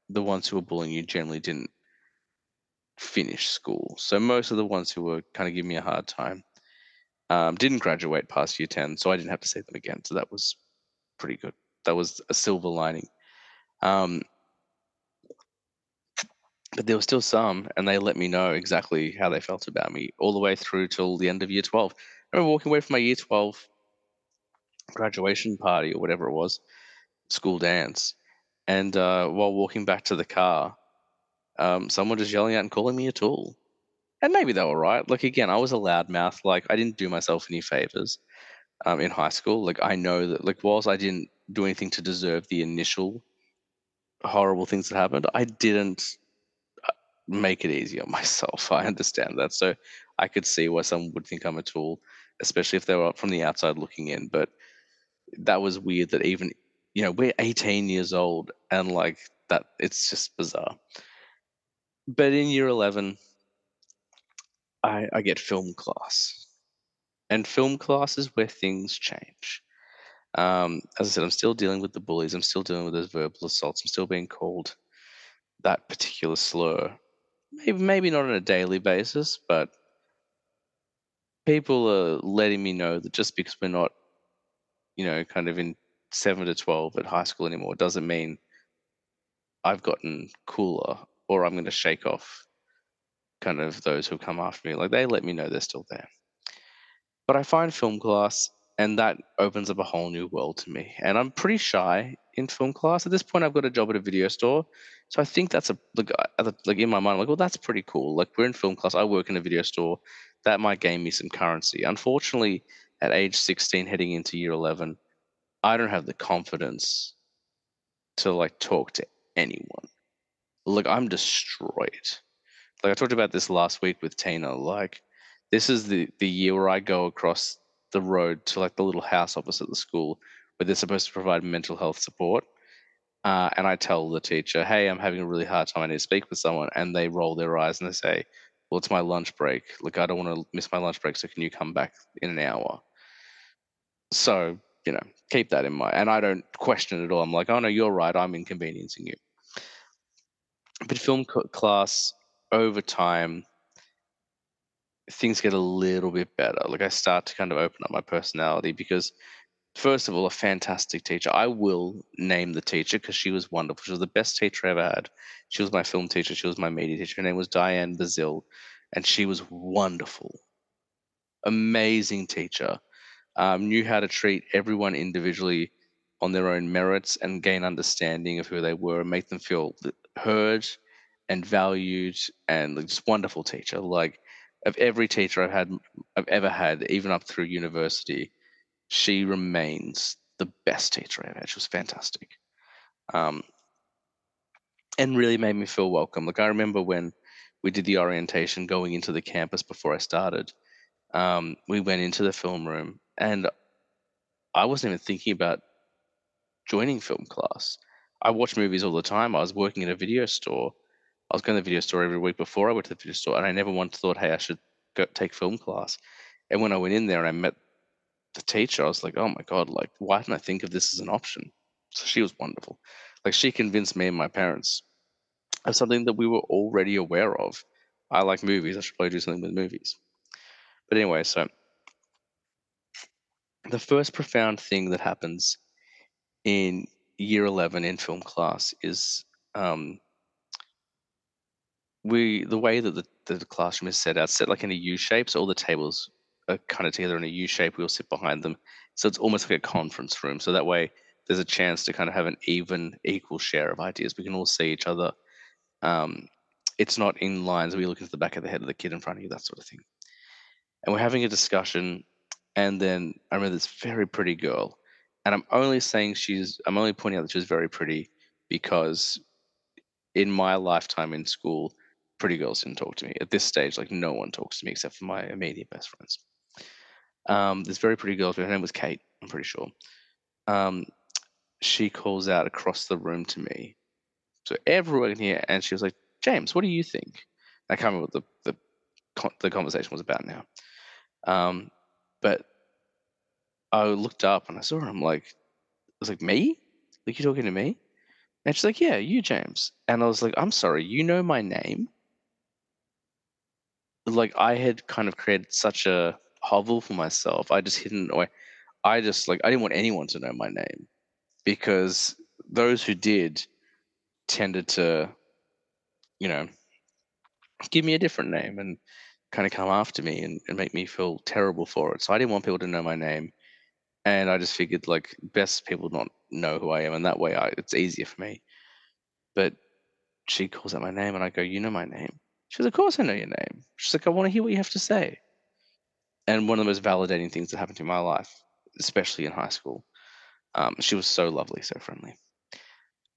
A: the ones who were bullying you generally didn't finish school. So most of the ones who were kind of giving me a hard time didn't graduate past year 10, so I didn't have to see them again. So that was pretty good. That was a silver lining. Um, but there were still some, and they let me know exactly how they felt about me all the way through till the end of year 12. I remember walking away from my year 12 graduation party or whatever it was, school dance, and while walking back to the car, someone just yelling out and calling me a tool. And maybe they were right. Like again, I was a loudmouth. Like I didn't do myself any favors in high school. Like I know that, like whilst I didn't do anything to deserve the initial horrible things that happened, I didn't make it easy on myself. I understand that. So I could see why someone would think I'm a tool, especially if they were from the outside looking in. But that was weird that even, we're 18 years old and like that, it's just bizarre. But in year 11, I get film class. And film class is where things change. As I said, I'm still dealing with the bullies. I'm still dealing with those verbal assaults. I'm still being called that particular slur. Maybe not on a daily basis, but people are letting me know that just because we're not, kind of in 7 to 12 at high school anymore doesn't mean I've gotten cooler or I'm going to shake off kind of those who come after me. Like they let me know they're still there. But I find film class, and that opens up a whole new world to me. And I'm pretty shy in film class. At this point, I've got a job at a video store, so I think that's like in my mind, I'm like, well, that's pretty cool. Like we're in film class. I work in a video store. That might gain me some currency. Unfortunately, at age 16, heading into year 11, I don't have the confidence to like talk to anyone. Like I'm destroyed. Like I talked about this last week with Tina. Like this is the year where I go across the road to like the little house opposite the school where they're supposed to provide mental health support. And I tell the teacher, "Hey, I'm having a really hard time. I need to speak with someone." And they roll their eyes and they say, "Well, it's my lunch break. Like I don't want to miss my lunch break. So can you come back in an hour?" So keep that in mind. And I don't question it at all. I'm like, "Oh no, you're right. I'm inconveniencing you." But class over time things get a little bit better. Like I start to kind of open up my personality because, first of all, a fantastic teacher. I will name the teacher because she was wonderful. She was the best teacher I ever had. She was my film teacher. She was my media teacher. Her name was Diane Bazil, and she was wonderful, amazing teacher. Knew how to treat everyone individually on their own merits and gain understanding of who they were and make them feel heard and valued and like, just wonderful teacher. Like of every teacher I've ever had, even up through university, she remains the best teacher I ever had. She was fantastic. Um, and really made me feel welcome. Like I remember when we did the orientation going into the campus before I started, we went into the film room and I wasn't even thinking about joining film class. I watch movies all the time. I was working in a video store. I was going to the video store every week before I went to the video store, and I never once thought, hey, I should go take film class. And when I went in there and I met the teacher, I was like, oh my God, like, why didn't I think of this as an option? So she was wonderful. Like, she convinced me and my parents of something that we were already aware of. I like movies. I should probably do something with movies. But anyway, so the first profound thing that happens in year 11 in film class is um, the way that the classroom is set out, set like in a U shape. So all the tables are kind of together in a U shape. We all sit behind them. So it's almost like a conference room. So that way there's a chance to kind of have an equal share of ideas. We can all see each other. Um, it's not in lines. We look into the back of the head of the kid in front of you, that sort of thing. And we're having a discussion. And then I remember this very pretty girl. And I'm only pointing out that she was very pretty because in my lifetime in school, pretty girls didn't talk to me. At this stage, like no one talks to me except for my immediate best friends. This very pretty girl, her name was Kate, I'm pretty sure. Um, she calls out across the room to me. So everyone here, and she was like, James, what do you think? I can't remember what the conversation was about now. But I looked up and I saw her. I was like, me? Like, you talking to me? And she's like, yeah, you, James. And I was like, I'm sorry, you know my name? Like I had kind of created such a hovel for myself. I just hidden away. I just like I didn't want anyone to know my name because those who did tended to, you know, give me a different name and kind of come after me and make me feel terrible for it. So I didn't want people to know my name. And I just figured like best people not know who I am and that way it's easier for me. But she calls out my name and I go, you know my name? She goes, of course I know your name. She's like, I want to hear what you have to say. And one of the most validating things that happened to my life, especially in high school. She was so lovely, so friendly.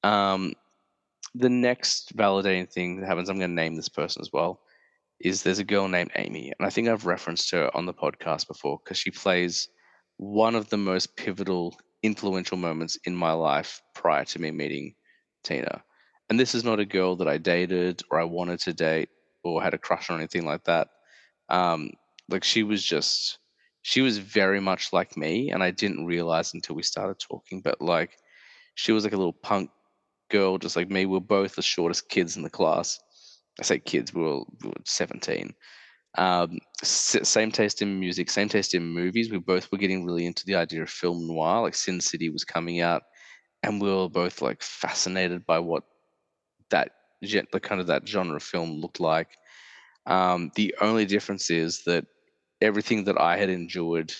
A: Um, the next validating thing that happens, I'm going to name this person as well, is there's a girl named Amy. And I think I've referenced her on the podcast before because she plays one of the most pivotal, influential moments in my life prior to me meeting Tina. And this is not a girl that I dated or I wanted to date or had a crush on or anything like that. Um, like she was very much like me, and I didn't realize until we started talking. But like, she was like a little punk girl, just like me. We're both the shortest kids in the class. I say kids, we were 17. Same taste in music, same taste in movies. We both were getting really into the idea of film noir. Like Sin City was coming out, and we were both like fascinated by what that the kind of that genre of film looked like. The only difference is that everything that I had endured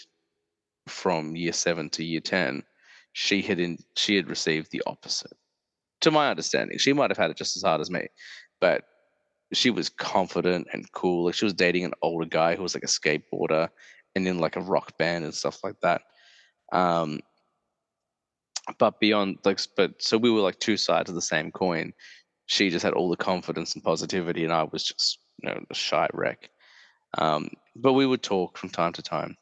A: from year 7 to year 10, she had received the opposite. To my understanding, she might have had it just as hard as me, but she was confident and cool. Like she was dating an older guy who was like a skateboarder and in like a rock band and stuff like that. Um, but beyond but so we were like two sides of the same coin. She just had all the confidence and positivity, and I was just a shy wreck. But we would talk from time to time,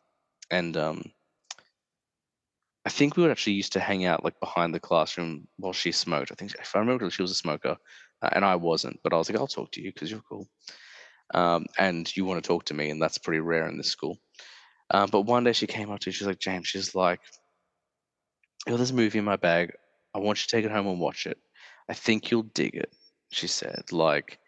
A: and I think we would actually used to hang out like behind the classroom while she smoked. I think if I remember, she was a smoker, and I wasn't. But I was like, I'll talk to you because you're cool, and you want to talk to me, and that's pretty rare in this school. But one day she came up to me. She's like, James, she's like, I got this movie in my bag. I want you to take it home and watch it. I think you'll dig it. She said, like,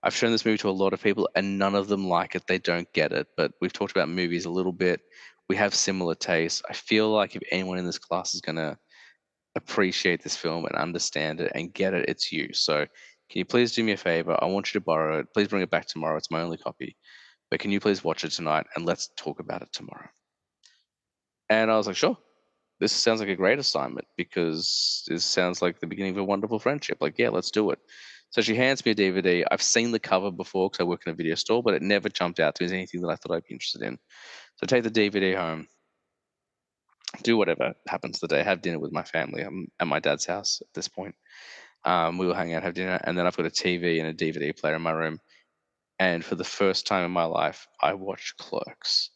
A: I've shown this movie to a lot of people, and none of them like it. They don't get it. But we've talked about movies a little bit. We have similar tastes. I feel like if anyone in this class is gonna appreciate this film and understand it and get it, it's you. So can you please do me a favor? I want you to borrow it. Please bring it back tomorrow. It's my only copy. But can you please watch it tonight and let's talk about it tomorrow? And I was like, sure. This sounds like a great assignment because this sounds like the beginning of a wonderful friendship. Like, yeah, let's do it. So she hands me a DVD. I've seen the cover before because I work in a video store, but it never jumped out to me as anything that I thought I'd be interested in. So I take the DVD home, do whatever happens today, have dinner with my family. I'm at my dad's house at this point. We will hang out, have dinner, and then I've got a TV and a DVD player in my room. And for the first time in my life, I watched Clerks,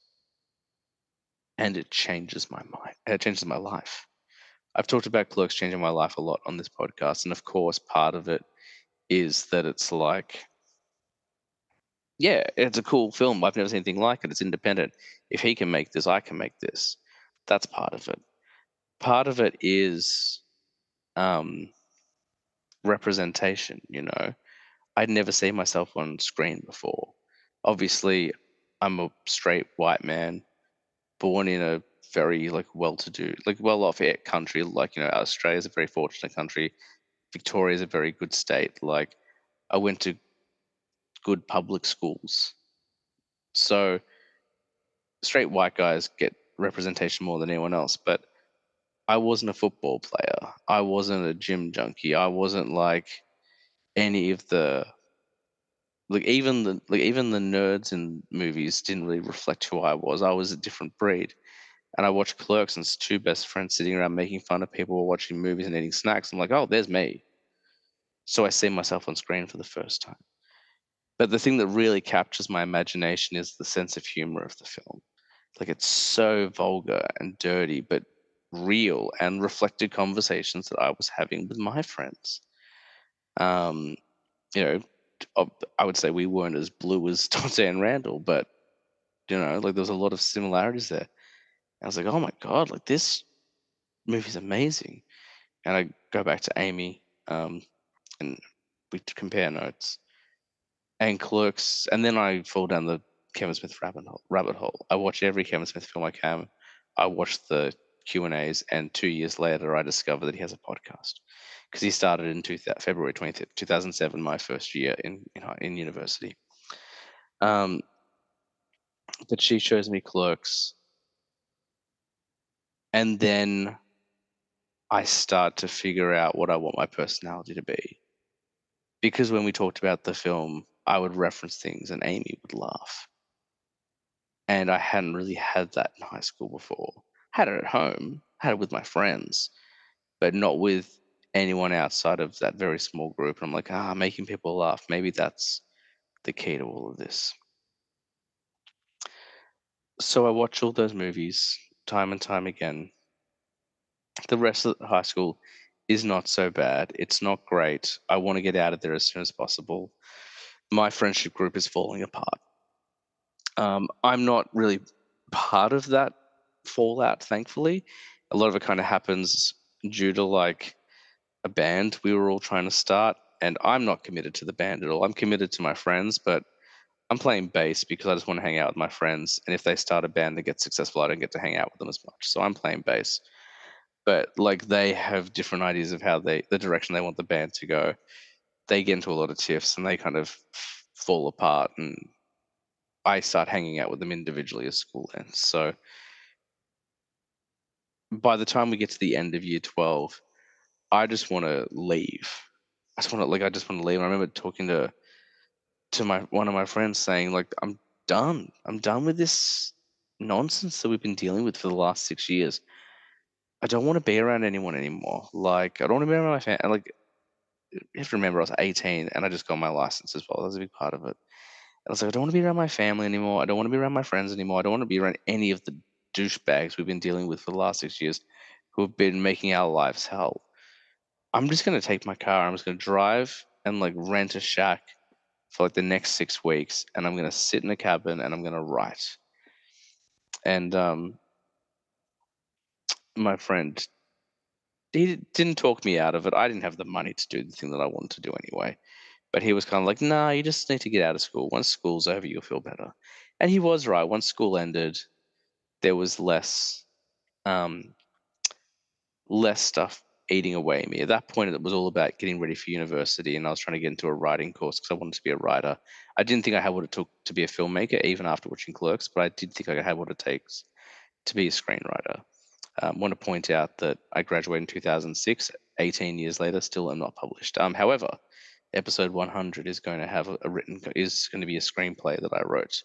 A: and it changes my mind. It changes my life. I've talked about Clerks changing my life a lot on this podcast, and of course, part of it is that it's like, yeah, it's a cool film. I've never seen anything like it. It's independent. If he can make this, I can make this. That's part of it. Part of it is um, representation. I'd never seen myself on screen before. Obviously, I'm a straight white man born in a very like well-to-do, like well-off country. Like Australia's a very fortunate country. Victoria's a very good state. Like I went to good public schools, so straight white guys get representation more than anyone else. But I wasn't a football player. I wasn't a gym junkie. I wasn't like any of the even the nerds in movies didn't really reflect who I was. I was a different breed. And I watched Clerks, and it's two best friends sitting around making fun of people while watching movies and eating snacks. I'm like, oh, there's me. So I see myself on screen for the first time. But the thing that really captures my imagination is the sense of humor of the film. Like it's so vulgar and dirty, but real and reflected conversations that I was having with my friends. Um, you know, I would say we weren't as blue as Dante and Randall, but like there was a lot of similarities there. I was like, oh my god, like this movie's amazing. And I go back to Amy, and we compare notes and Clerks, and then I fall down the Kevin Smith rabbit hole. I watch every Kevin Smith film I can. I watch the Q&As, and 2 years later, I discover that he has a podcast because he started in February 20th, 2007, my first year in university. Um, but she shows me Clerks, and then I start to figure out what I want my personality to be. Because when we talked about the film, I would reference things and Amy would laugh. And I hadn't really had that in high school before. Had it at home, had it with my friends, but not with anyone outside of that very small group. And I'm like, making people laugh. Maybe that's the key to all of this. So I watch all those movies time and time again. The rest of high school is not so bad. It's not great. I want to get out of there as soon as possible. My friendship group is falling apart. I'm not really part of that fallout, thankfully. A lot of it kind of happens due to like a band we were all trying to start, and I'm not committed to the band at all. I'm committed to my friends, but I'm playing bass because I just want to hang out with my friends. And if they start a band that gets successful, I don't get to hang out with them as much. So I'm playing bass. But like they have different ideas of the direction they want the band to go. They get into a lot of tiffs and they kind of fall apart, and I start hanging out with them individually as school ends. So by the time we get to the end of year 12, I just want to leave. I just want to leave. And I remember talking to my one of my friends saying like, I'm done. I'm done with this nonsense that we've been dealing with for the last 6 years. I don't want to be around anyone anymore. Like I don't want to be around my family. Like you have to remember I was 18 and I just got my license as well. That was a big part of it. I was like, I don't want to be around my family anymore. I don't want to be around my friends anymore. I don't want to be around any of the douchebags we've been dealing with for the last 6 years who have been making our lives hell. I'm just going to take my car. I'm just going to drive and like rent a shack for like the next 6 weeks. And I'm going to sit in a cabin and I'm going to write. And my friend, he didn't talk me out of it. I didn't have the money to do the thing that I wanted to do anyway. But he was kind of like, nah, you just need to get out of school. Once school's over, you'll feel better. And he was right. Once school ended, there was um, less stuff eating away at me. At that point, it was all about getting ready for university, and I was trying to get into a writing course because I wanted to be a writer. I didn't think I had what it took to be a filmmaker, even after watching Clerks, but I did think I had what it takes to be a screenwriter. I want to point out that I graduated in 2006. 18 years later, still am not published. However, episode 100 is going to have is going to be a screenplay that I wrote,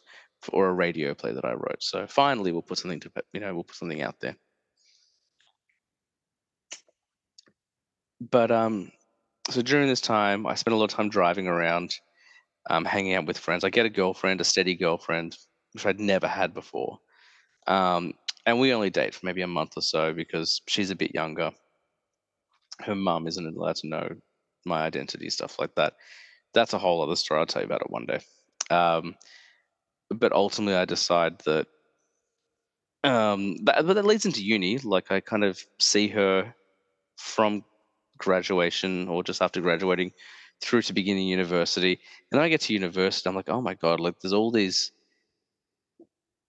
A: or a radio play that I wrote. So finally, we'll put something out there. But So during this time, I spent a lot of time driving around, hanging out with friends. I get a girlfriend, a steady girlfriend, which I'd never had before. Um, and we only date for maybe a month or so because she's a bit younger. Her mum isn't allowed to know my identity, stuff like that. That's a whole other story. I'll tell you about it one day. Um, but ultimately, I decide that but that leads into uni. Like I kind of see her from graduation or just after graduating through to beginning university. And then I get to university, I'm like, oh my God, like there's all these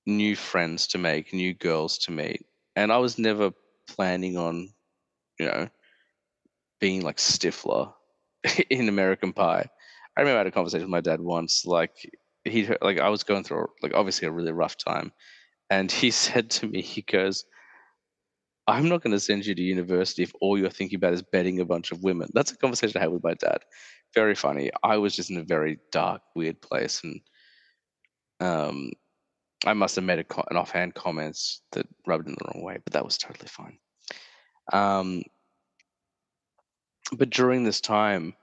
A: new friends to make, new girls to meet. And I was never planning on, you know, being like Stifler in American Pie. I remember I had a conversation with my dad once, like like I was going through like obviously a really rough time. And he said to me, he goes, I'm not going to send you to university if all you're thinking about is betting a bunch of women. That's a conversation I had with my dad. Very funny. I was just in a very dark, weird place, and um, I must have made an offhand comments that rubbed him the wrong way, but that was totally fine. Um, but during this time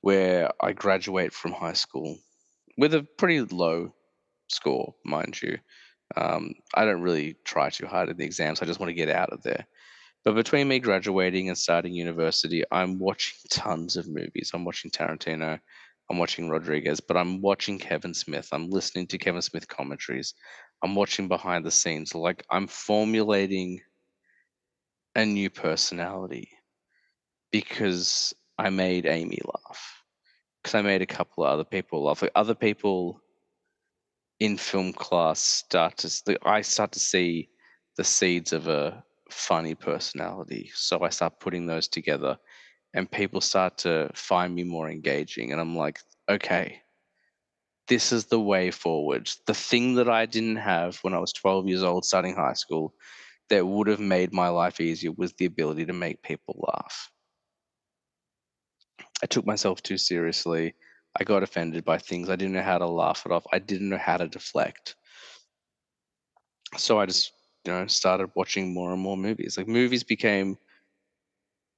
A: where I graduate from high school with a pretty low score, mind you, I don't really try too hard in the exams. I just want to get out of there. But between me graduating and starting university, I'm watching tons of movies. I'm watching Tarantino, I'm watching Rodriguez, but I'm watching Kevin Smith. I'm listening to Kevin Smith commentaries. I'm watching behind the scenes. Like I'm formulating a new personality because I made Amy laugh. Because I made a couple of other people laugh. Like other people in film class I start to see the seeds of a funny personality. So I start putting those together and people start to find me more engaging. And I'm like, okay, this is the way forward. The thing that I didn't have when I was 12 years old starting high school that would have made my life easier was the ability to make people laugh. I took myself too seriously. I got offended by things. I didn't know how to laugh it off. I didn't know how to deflect. So I just, started watching more and more movies. Like movies became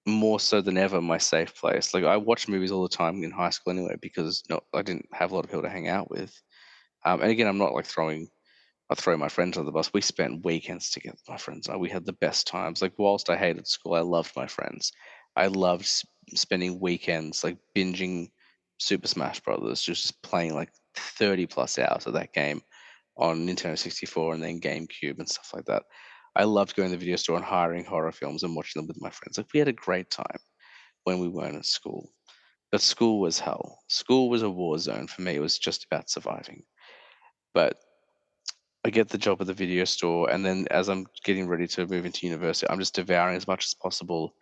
A: more so than ever my safe place. Like I watched movies all the time in high school anyway because no, I didn't have a lot of people to hang out with. And again, I'm not like I throw my friends on the bus. We spent weekends together, my friends. We had the best times. Like whilst I hated school, I loved my friends. I loved spending weekends like binging Super Smash Brothers, just playing like 30 plus hours of that game on Nintendo 64 and then GameCube and stuff like that. I loved going to the video store and hiring horror films and watching them with my friends. Like we had a great time when we weren't at school. But school was hell. School was a war zone for me. It was just about surviving. But I get the job at the video store, and then as I'm getting ready to move into university, I'm just devouring as much as possible,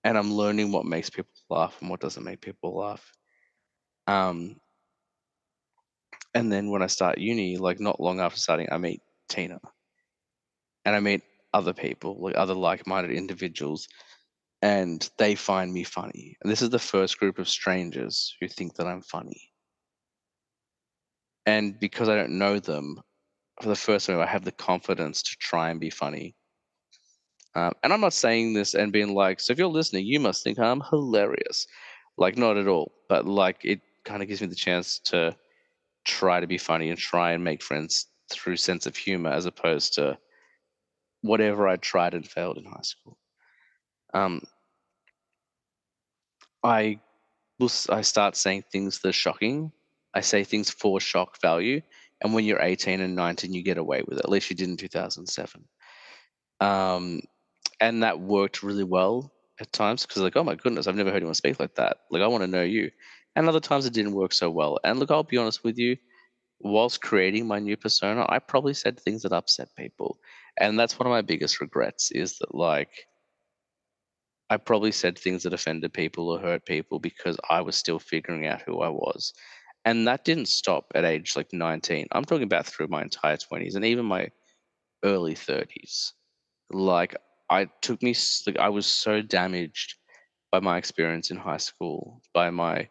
A: and I'm learning what makes people laugh and what doesn't make people laugh. Um, and then when I start uni, like not long after starting, I meet Tina, and I meet other people, like other like-minded individuals, and they find me funny. And this is the first group of strangers who think that I'm funny. And because I don't know them, for the first time, I have the confidence to try and be funny. And I'm not saying this and being like, so if you're listening, you must think I'm hilarious. Like, not at all. But like, it kind of gives me the chance to try to be funny and try and make friends through sense of humor as opposed to whatever I tried and failed in high school. Um, I I start saying things that are shocking. I say things for shock value. And when you're 18 and 19, you get away with it. At least you did in 2007. Um, and that worked really well at times because like, oh my goodness, I've never heard anyone speak like that. Like I want to know you. And other times it didn't work so well. And look, I'll be honest with you, whilst creating my new persona, I probably said things that upset people. And that's one of my biggest regrets is that like I probably said things that offended people or hurt people because I was still figuring out who I was. And that didn't stop at age like 19. I'm talking about through my entire 20s and even my early 30s. Like I took me like I was so damaged by my experience in high school, by my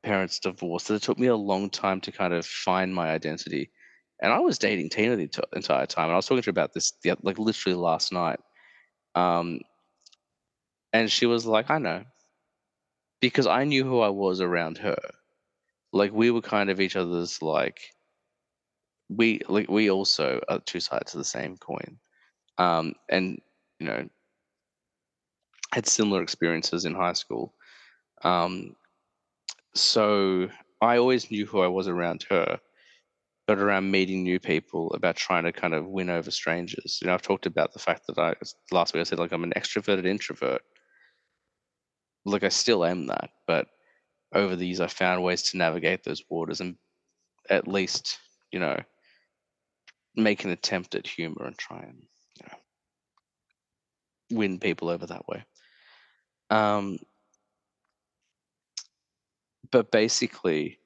A: parents' divorce, that it took me a long time to kind of find my identity. And I was dating Tina the entire time, and I was talking to her about this like literally last night. Um, and she was like, "I know," because I knew who I was around her. Like we were kind of each other's we also are two sides of the same coin. And you know had similar experiences in high school. Um, so I always knew who I was around her, but around meeting new people, about trying to kind of win over strangers. I've talked about the fact that last week I said like I'm an extroverted introvert. Like I still am that, but over the years I found ways to navigate those waters and at least you know make an attempt at humor and try and you know, win people over that way. Um, but basically,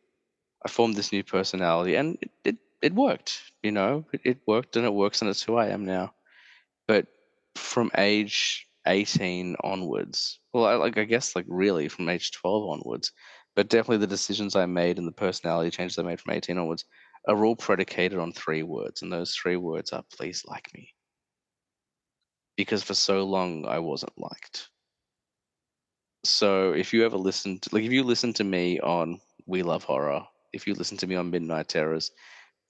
A: I formed this new personality, and it worked. It worked, and it works, and it's who I am now. But from age 18 onwards, well, I guess like really from age 12 onwards, but definitely the decisions I made and the personality changes I made from 18 onwards are all predicated on three words, and those three words are "please like me," because for so long I wasn't liked. So if you ever listened, like if you listen to me on We Love Horror, if you listen to me on Midnight Terrors,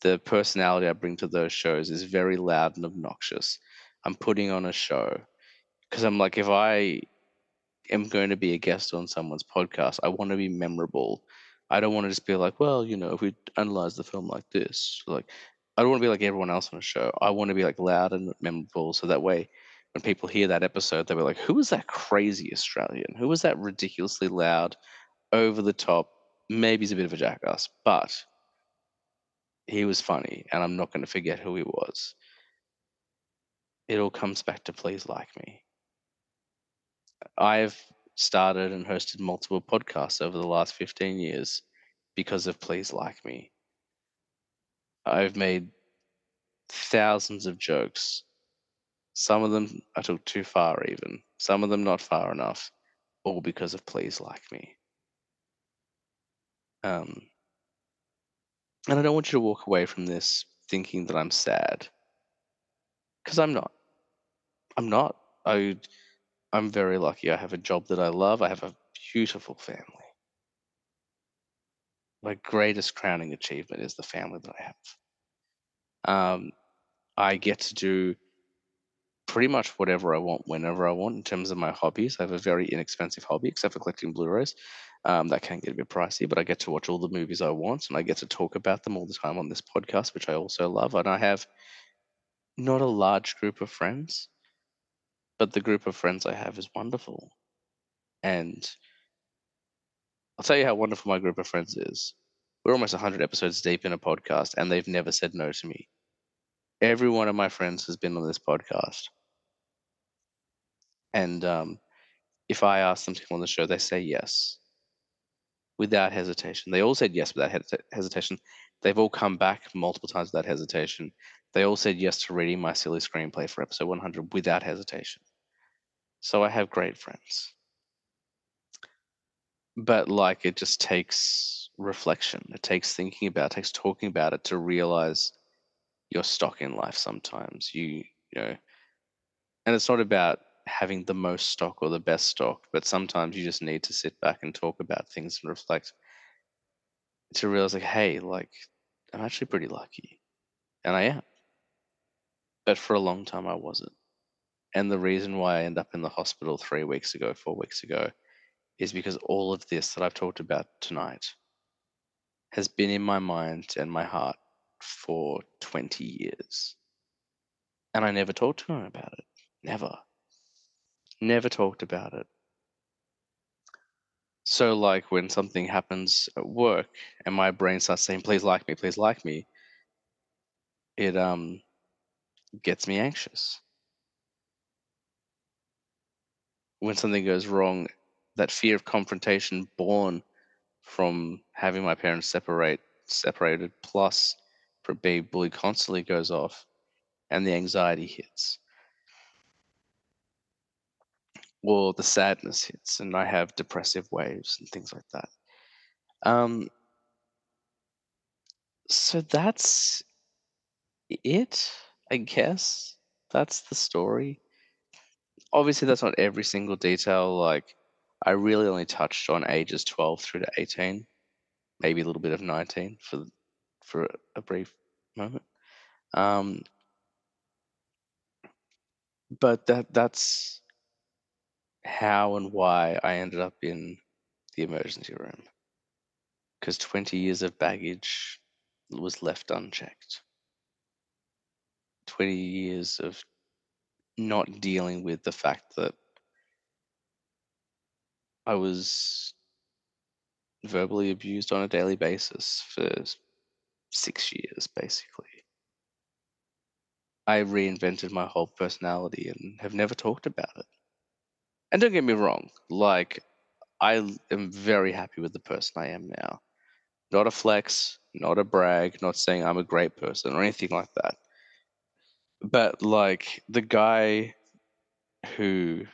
A: the personality I bring to those shows is very loud and obnoxious. I'm putting on a show because I'm like, if I am going to be a guest on someone's podcast, I want to be memorable. I don't want to just be like, well, if we analyze the film like this, like, I don't want to be like everyone else on a show. I want to be like loud and memorable, so that way, when people hear that episode, they'll be like, who was that crazy Australian? Who was that ridiculously loud, over the top? Maybe he's a bit of a jackass, but he was funny, and I'm not going to forget who he was. It all comes back to please like me. I've started and hosted multiple podcasts over the last 15 years because of Please Like Me. I've made thousands of jokes. Some of them I took too far, even. Some of them not far enough, all because of Please Like Me. Um, and I don't want you to walk away from this thinking that I'm sad, because I'm not. I'm not. I'm very lucky. I have a job that I love. I have a beautiful family. My greatest crowning achievement is the family that I have. I get to do pretty much whatever I want whenever I want in terms of my hobbies. I have a very inexpensive hobby, except for collecting Blu-rays. That can get a bit pricey, but I get to watch all the movies I want, and I get to talk about them all the time on this podcast, which I also love. And I have not a large group of friends, but the group of friends I have is wonderful. And I'll tell you how wonderful my group of friends is. We're almost 100 episodes deep in a podcast, and they've never said no to me. Every one of my friends has been on this podcast, and if I ask them to come on the show, they say yes without hesitation. They all said yes without hesitation. They've all come back multiple times without hesitation. They all said yes to reading my silly screenplay for episode 100 without hesitation. So I have great friends. But like it just takes reflection. It takes thinking about, it takes talking about it to realize your stock in life sometimes. You know, and it's not about having the most stock or the best stock, but sometimes you just need to sit back and talk about things and reflect to realize like, hey, like I'm actually pretty lucky. And I am. But for a long time I wasn't. And the reason why I end up in the hospital 3 weeks ago, 4 weeks ago, is because all of this that I've talked about tonight has been in my mind and my heart for 20 years. And I never talked to him about it. Never. Never talked about it. So like when something happens at work and my brain starts saying, please like me, it gets me anxious. When something goes wrong, that fear of confrontation born from having my parents separated plus from being bullied constantly goes off and the anxiety hits or the sadness hits and I have depressive waves and things like that. Um, so that's it, I guess. That's the story. Obviously, that's not every single detail. Like, I really only touched on ages 12 through to 18, maybe a little bit of 19 for a brief moment. Um, but that's how and why I ended up in the emergency room, because 20 years of baggage was left unchecked. 20 years of not dealing with the fact that I was verbally abused on a daily basis for 6 years, basically. I reinvented my whole personality and have never talked about it. And don't get me wrong, like, am very happy with the person I am now. Not a flex, not a brag, not saying I'm a great person or anything like that. But like the guy who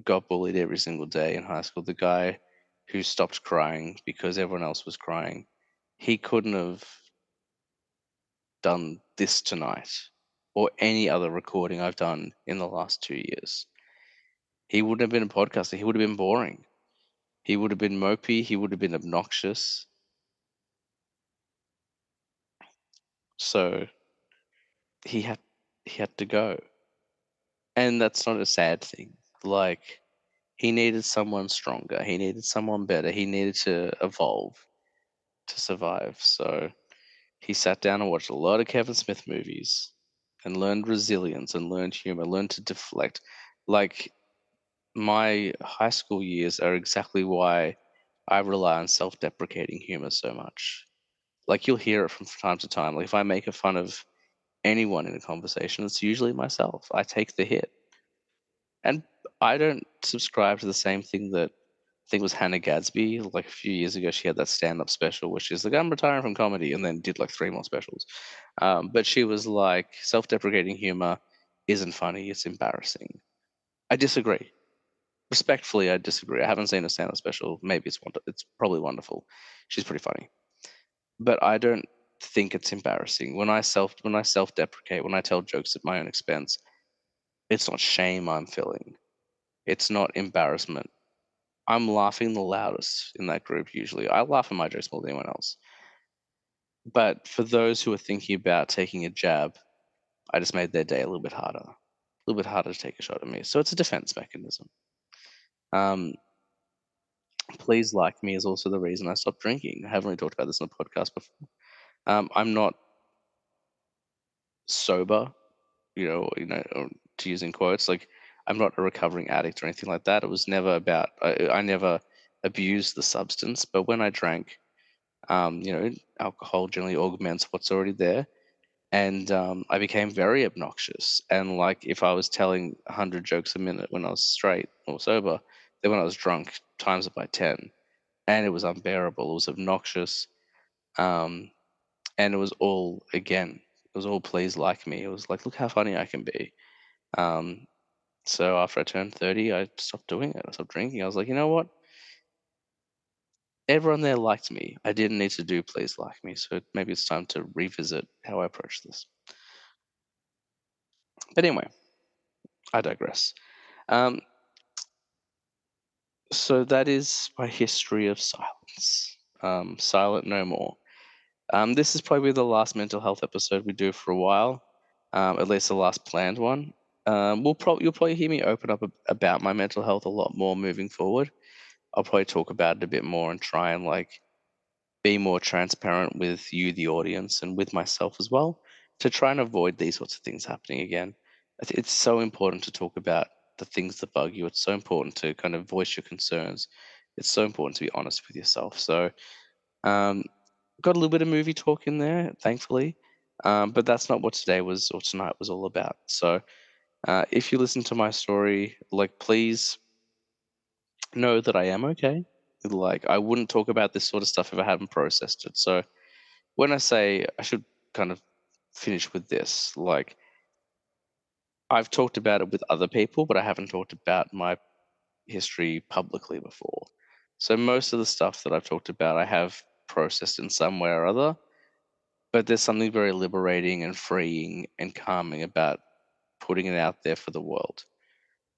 A: got bullied every single day in high school, the guy who stopped crying because everyone else was crying, he couldn't have done this tonight or any other recording I've done in the last 2 years. He wouldn't have been a podcaster. He would have been boring. He would have been mopey. He would have been obnoxious. So he had he had to go. And that's not a sad thing. Like, he needed someone stronger. He needed someone better. He needed to evolve to survive. So he sat down and watched a lot of Kevin Smith movies and learned resilience and learned humor, learned to deflect. Like, my high school years are exactly why I rely on self deprecating humor so much. Like, you'll hear it from time to time. Like, if I make a fun of anyone in a conversation, it's usually myself. I take the hit. And I don't subscribe to the same thing that I think it was Hannah Gadsby. Like a few years ago, she had that stand-up special, which is like, I'm retiring from comedy, and then did like three more specials. But she was like, self-deprecating humor isn't funny; it's embarrassing. I disagree. Respectfully, I disagree. I haven't seen a stand-up special. Maybe it's probably wonderful. She's pretty funny, but I don't think it's embarrassing when I self-deprecate, when I tell jokes at my own expense. It's not shame I'm feeling. It's not embarrassment. I'm laughing the loudest in that group usually. I laugh at my jokes more than anyone else. But for those who are thinking about taking a jab, I just made their day a little bit harder. A little bit harder to take a shot at me. So it's a defense mechanism. Um, Please Like Me is also the reason I stopped drinking. I haven't really talked about this on the podcast before. I'm not sober, to use in quotes. Like, I'm not a recovering addict or anything like that. It was never about, I never abused the substance, but when I drank, alcohol generally augments what's already there. And I became very obnoxious. And like, if I was telling 100 jokes a minute when I was straight or sober, then when I was drunk, times it by 10. And it was unbearable. It was obnoxious. Um, and it was all please like me. It was like, look how funny I can be. Um, so after I turned 30, I stopped doing it. I stopped drinking. I was like, you know what? Everyone there liked me. I didn't need to do please like me. So maybe it's time to revisit how I approach this. But anyway, I digress. Um, so that is my history of silence. Silent no more. This is probably the last mental health episode we do for a while, at least the last planned one. You'll probably hear me open up about my mental health a lot more moving forward. I'll probably talk about it a bit more and try and like be more transparent with you, the audience, and with myself as well, to try and avoid these sorts of things happening again. It's so important to talk about the things that bug you. It's so important to kind of voice your concerns. It's so important to be honest with yourself. So, um, got a little bit of movie talk in there, thankfully, but that's not what today was or tonight was all about. So, if you listen to my story, like, please know that I am okay. Like, I wouldn't talk about this sort of stuff if I hadn't processed it. So, when I say, I should kind of finish with this, like, I've talked about it with other people, but I haven't talked about my history publicly before. So most of the stuff that I've talked about, I have processed in some way or other, but there's something very liberating and freeing and calming about putting it out there for the world.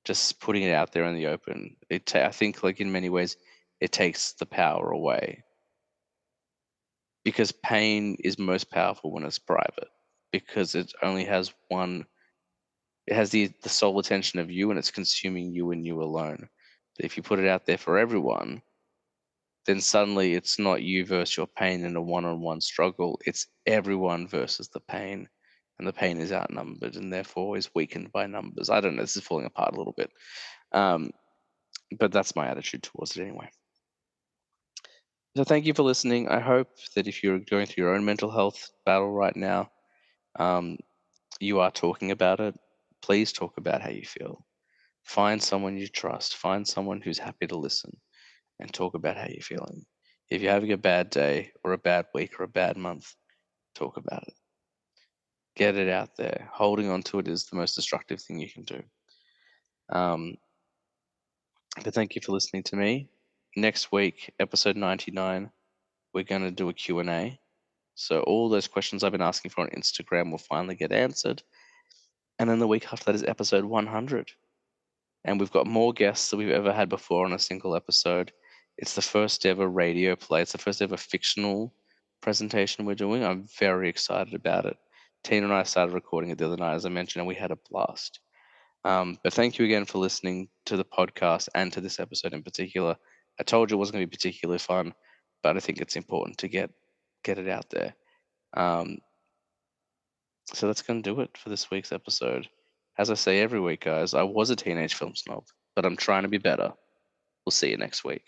A: just putting it out there in the open. I think, like, in many ways, it takes the power away, because pain is most powerful when it's private, because it only has one. It has the sole attention of you, and it's consuming you and you alone. But if you put it out there for everyone, then suddenly it's not you versus your pain in a one-on-one struggle. It's everyone versus the pain, and the pain is outnumbered and therefore is weakened by numbers. I don't know. This is falling apart a little bit, um, but that's my attitude towards it anyway. So thank you for listening. I hope that if you're going through your own mental health battle right now, um, you are talking about it. Please talk about how you feel. Find someone you trust. Find someone who's happy to listen and talk about how you're feeling. If you're having a bad day or a bad week or a bad month, talk about it. Get it out there. Holding on to it is the most destructive thing you can do. Um, but thank you for listening to me. Next week, episode 99, we're going to do a Q&A. So all those questions I've been asking for on Instagram will finally get answered. And then the week after that is episode 100. And we've got more guests than we've ever had before on a single episode. It's the first ever radio play. It's the first ever fictional presentation we're doing. I'm very excited about it. Tina and I started recording it the other night, as I mentioned, and we had a blast. But thank you again for listening to the podcast and to this episode in particular. I told you it wasn't going to be particularly fun, but I think it's important to get it out there. Um, so that's going to do it for this week's episode. As I say every week, guys, I was a teenage film snob, but I'm trying to be better. We'll see you next week.